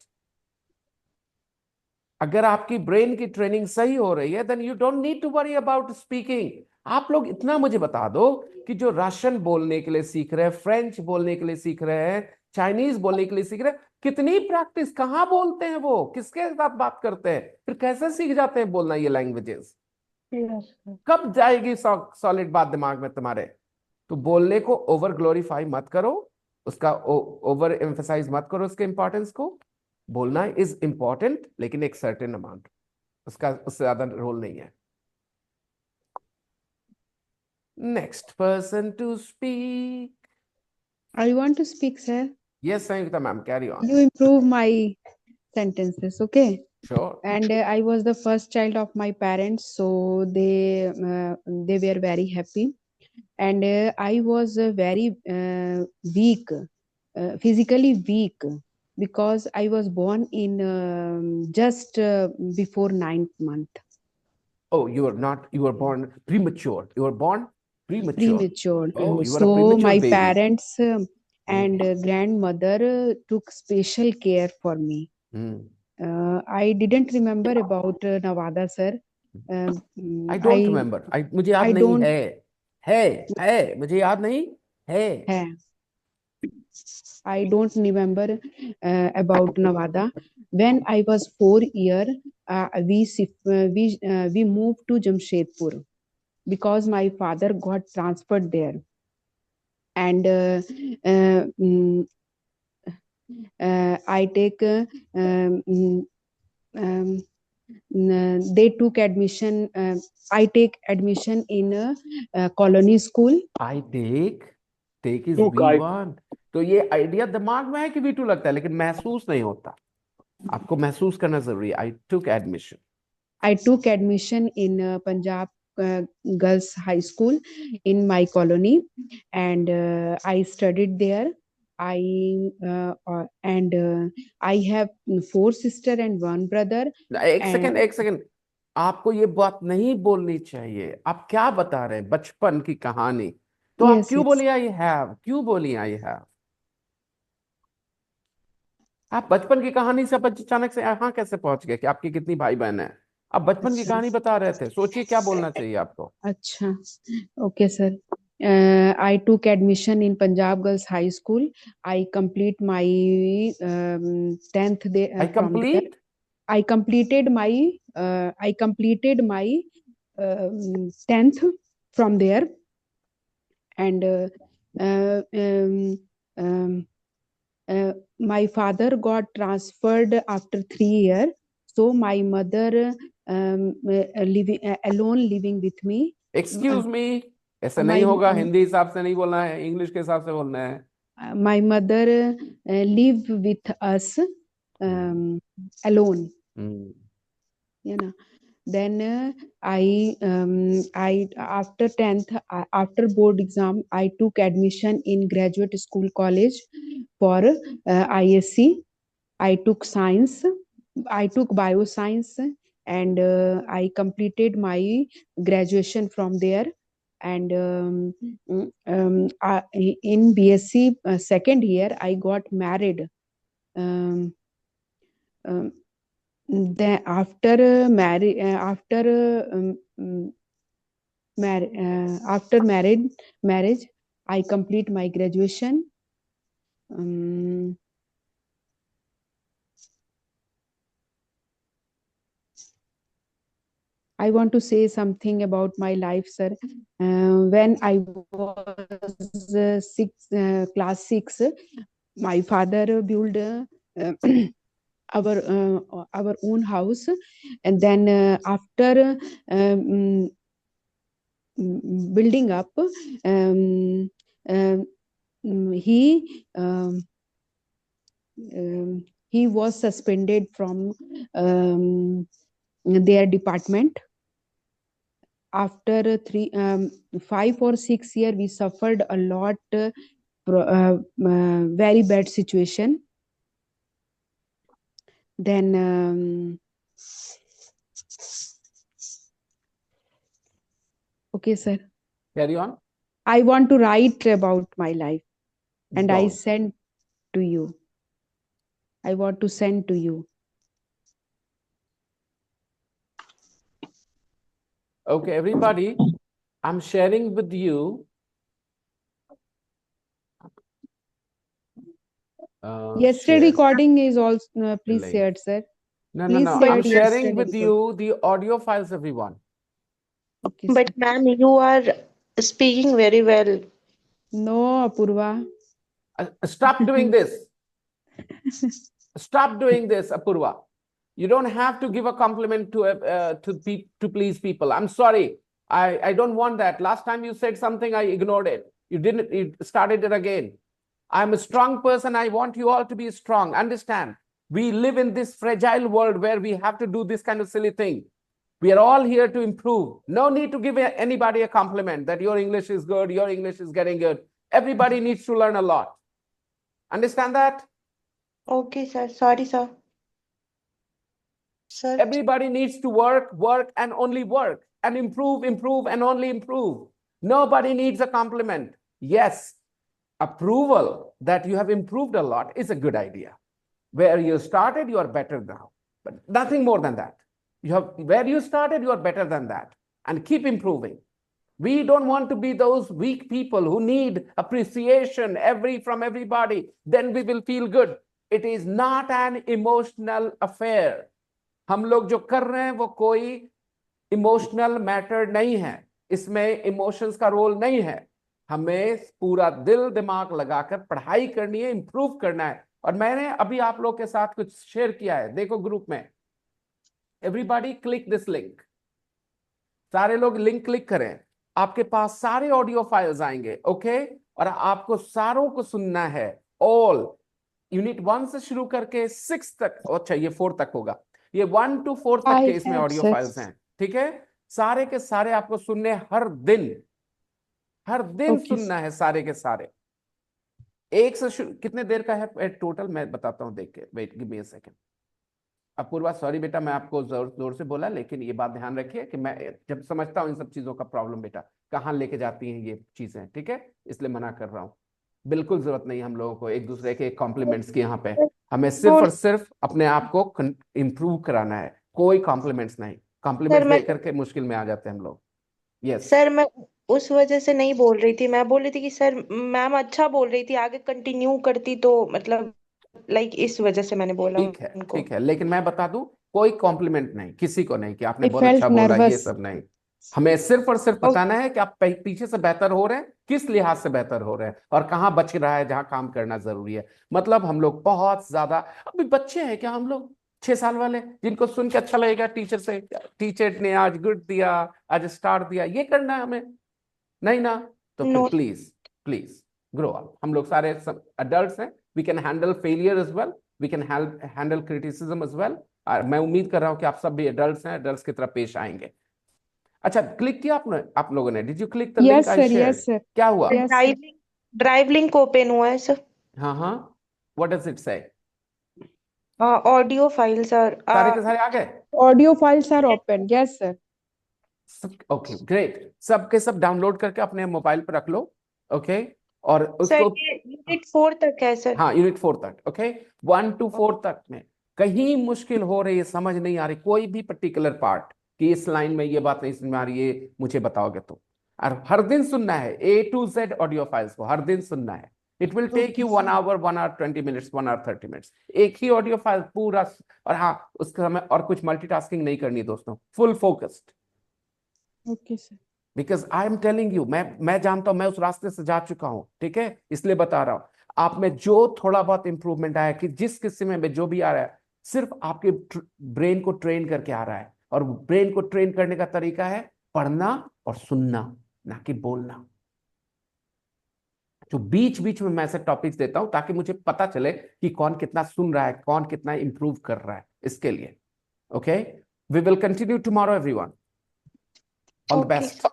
अगर आपकी ब्रेन की ट्रेनिंग सही हो रही है, then you don't need to worry about speaking. आप लोग इतना मुझे बता दो कि जो रशियन बोलने के लिए सीख रहे हैं, फ्रेंच बोलने के लिए सीख रहे हैं, चाइनीज बोलने के लिए सीख रहे हैं, कितनी प्रैक्टिस, कहाँ बोलते हैं वो, किसके साथ बात करते हैं, फिर कैसे सीख जाते हैं बोलना ये लैंग्वेजेस? कब जाएगी सॉलिड बात दिमाग में तुम्हारे? तो बोलने को ओवर ग्लोरीफाई मत करो, उसका ओवर एम्फेसाइज मत करो उसके इंपॉर्टेंस को. बोलना इज इंपॉर्टेंट, लेकिन एक सर्टेन अमाउंट, उसका उससे ज्यादा रोल नहीं है. Next person to speak. I want to speak, sir. Yes, Sayukta ma'am, carry on. You improve my sentences, okay? Sure. And I was the first child of my parents, so they were very happy. And I was very weak, physically weak, because I was born in just before 9th month. Oh, you were born premature. You were born premature. Premature. Oh, you were a So premature my baby. parents and grandmother took special care for me. I didn't remember about Nawada, sir. I don't remember. मुझे याद नहीं है. मुझे याद नहीं है. I don't remember about Nevada. When I was 4 years, we moved to Jamshedpur because my father got transferred there, and uh, mm, I take they took admission. I take admission in a colony school. I take is Took, I V1। तो ये idea दिमाग में है कि V2 लगता है, लेकिन महसूस नहीं होता। आपको महसूस करना जरूरी है। I took admission। I took admission in Punjab Girls High School in my colony, and I studied there. I have 4 sisters and 1 brother. एक And सेकंड, आपको ये बात नहीं बोलनी चाहिए। आप क्या बता रहे हैं? बचपन की कहानी। तो आप yes, क्यों yes. बोली आई हैव? क्यों बोली आई हैव? आप बचपन की कहानी से अचानक से यहाँ कैसे पहुंच गए कि आपकी कितनी भाई बहन है? आप बचपन की अच्छा कहानी बता रहे थे। सोचिए क्या बोलना चाहिए आपको। अच्छा okay sir. I took admission in Punjab Girls High School. I complete my 10th day I from there. complete I completed my 10th from there, and my father got transferred after 3 years, so my mother alone living with me. Excuse me, ऐसा My नहीं होगा। हिंदी हिसाब से नहीं बोलना है, English के हिसाब से बोलना है। my mother live with us alone. You know. Then I after 10th after board exam I took admission in graduate school college for ISC. I took science. I took bioscience, and I completed my graduation from there. And in BSc second year I got married. Then after marriage I complete my graduation. I want to say something about my life, sir. When I was class 6, my father built our own house, and then after building up, he was suspended from their department. After 5 or 6 years, we suffered a lot, very bad situation. Then okay, sir. Carry on. I want to write about my life, and I Don't. send to you. I want to send to you. Okay, everybody, I'm sharing with you. Yesterday share. recording is also please Link. share it, sir. No. Please I'm share sharing yesterday with record. you the audio files, everyone. Okay, sir. But ma'am, you are speaking very well. No, Apurva. Stop doing this. Stop doing this, Apurva. You don't have to give a compliment to please people. I'm sorry. I don't want that. Last time you said something, I ignored it. You started it again. I'm a strong person. I want you all to be strong. Understand? We live in this fragile world where we have to do this kind of silly thing. We are all here to improve. No need to give anybody a compliment that your English is good, your English is getting good. Everybody needs to learn a lot. Understand that? Okay, sir. Sorry, sir. Sir, Everybody needs to work, and only work, and improve, and only improve. Nobody needs a compliment. Yes, approval that you have improved a lot is a good idea. Where you started, you are better now. But nothing more than that. Where you started, you are better than that. And keep improving. We don't want to be those weak people who need appreciation from everybody. Then we will feel good. It is not an emotional affair. हम लोग जो कर रहे हैं वो कोई emotional matter नहीं है, इसमें इमोशंस का रोल नहीं है। हमें पूरा दिल दिमाग लगाकर पढ़ाई करनी है, इंप्रूव करना है। और मैंने अभी आप लोग के साथ कुछ शेयर किया है, देखो ग्रुप में। एवरीबॉडी क्लिक दिस लिंक, सारे लोग लिंक क्लिक करें, आपके पास सारे ऑडियो फाइल्स आएंगे, ओके। और आपको सारों को सुनना है, ऑल यूनिट 1 से शुरू करके 6 तक, अच्छा ये 4 तक होगा, ये 1 to 4 तक के इसमें ऑडियो फाइल्स हैं, ठीक है। सारे के सारे आपको सुनने, हर दिन सुनना है, सारे के सारे। एक से कितने देर का है टोटल, मैं बताता हूं देख के, wait give me a second. Apurva sorry बेटा, मैं आपको जोर से बोला, लेकिन ये बात ध्यान रखिए कि मैं जब समझता हूँ इन सब चीजों का प्रॉब्लम बेटा कहाँ लेके जाती हैं ये चीजें, ठीक है, इसलिए मना कर रहा हूँ। बिल्कुल जरूरत नहीं हम लोगों को एक दूसरे के कॉम्प्लीमेंट्स की, यहाँ पे हमें सिर्फ और सिर्फ अपने आप को इम्प्रूव कराना है, कोई कॉम्प्लीमेंट्स नहीं। कॉम्प्लीमेंट्स दे करके मुश्किल में आ जाते हैं हम लोग। यस सर, मैं उस वजह से नहीं बोल रही थी, मैं बोल रही थी कि सर मैम अच्छा बोल रही थी, आगे कंटिन्यू करती तो मतलब लाइक इस वजह से मैंने बोला उनको। ठीक है, लेकिन मैं बता दूं, कोई कॉम्प्लीमेंट नहीं, किसी को नहीं कि आपने बहुत अच्छा बोला, ये सब नहीं। हमें सिर्फ और सिर्फ बताना है कि आप पीछे से बेहतर हो रहे हैं, किस लिहाज से बेहतर हो रहे हैं, और कहाँ बच रहा है, जहां काम करना जरूरी है। मतलब हम लोग बहुत ज्यादा अभी बच्चे हैं क्या, हम लोग 6 साल वाले, जिनको सुन के अच्छा लगेगा टीचर से, टीचर ने आज गुड दिया, आज स्टार दिया, ये करना है हमें, नहीं ना। तो फिर प्लीज ग्रो अप। हम लोग सारे अडल्ट्स हैं, we can handle failure as well, we can handle criticism as well. मैं उम्मीद कर रहा हूं कि आप सब भी अडल्ट्स हैं, अडल्ट्स की तरह पेश आएंगे। अच्छा, क्लिक किया आपने, आप लोगों ने? Did you click the link I shared? Yes sir. क्या हुआ? ड्राइव लिंक ओपन हुआ है सर। हाँ, what does it say? Audio file sir, सारे के सारे आ गए? Audio files are open, yes sir. Okay great, सब के सब डाउनलोड करके अपने मोबाइल पर रख लो, ओके। और उसको यूनिट 4 तक है सर। हाँ, यूनिट 4 तक, ओके। 1 to 4 तक में कहीं मुश्किल हो रही है, समझ नहीं आ रही कोई भी पर्टिकुलर पार्ट कि इस लाइन में ये बात नहीं समझ में आ रही है, मुझे बताओगे तो। और हर दिन सुनना है A to Z audio files को, हर दिन सुनना है। It will take you 1 hour 1 hour 20 minutes 1 hour 30 minutes, एक ही ऑडियो फाइल पूरा। और हाँ, उसके समय और कुछ मल्टीटास्किंग नहीं करनी दोस्तों, full focused. Okay sir. Because I am telling you, मैं जानता हूं, मैं उस रास्ते से जा चुका हूं, ठीक है, इसलिए बता रहा हूं। आप में जो थोड़ा बहुत इंप्रूवमेंट आया, कि जिस किस्म में जो भी आ रहा है, सिर्फ आपके ब्रेन को ट्रेन करके आ रहा है। और ब्रेन को ट्रेन करने का तरीका है पढ़ना और सुनना, ना कि बोलना। जो बीच बीच में मैं ऐसे टॉपिक्स देता हूं ताकि मुझे पता चले कि कौन कितना सुन रहा है, कौन कितना इंप्रूव कर रहा है, इसके लिए। Okay, we will continue tomorrow everyone. All the best,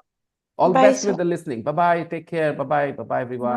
all the best with the listening. Bye bye, take care, bye bye, everyone.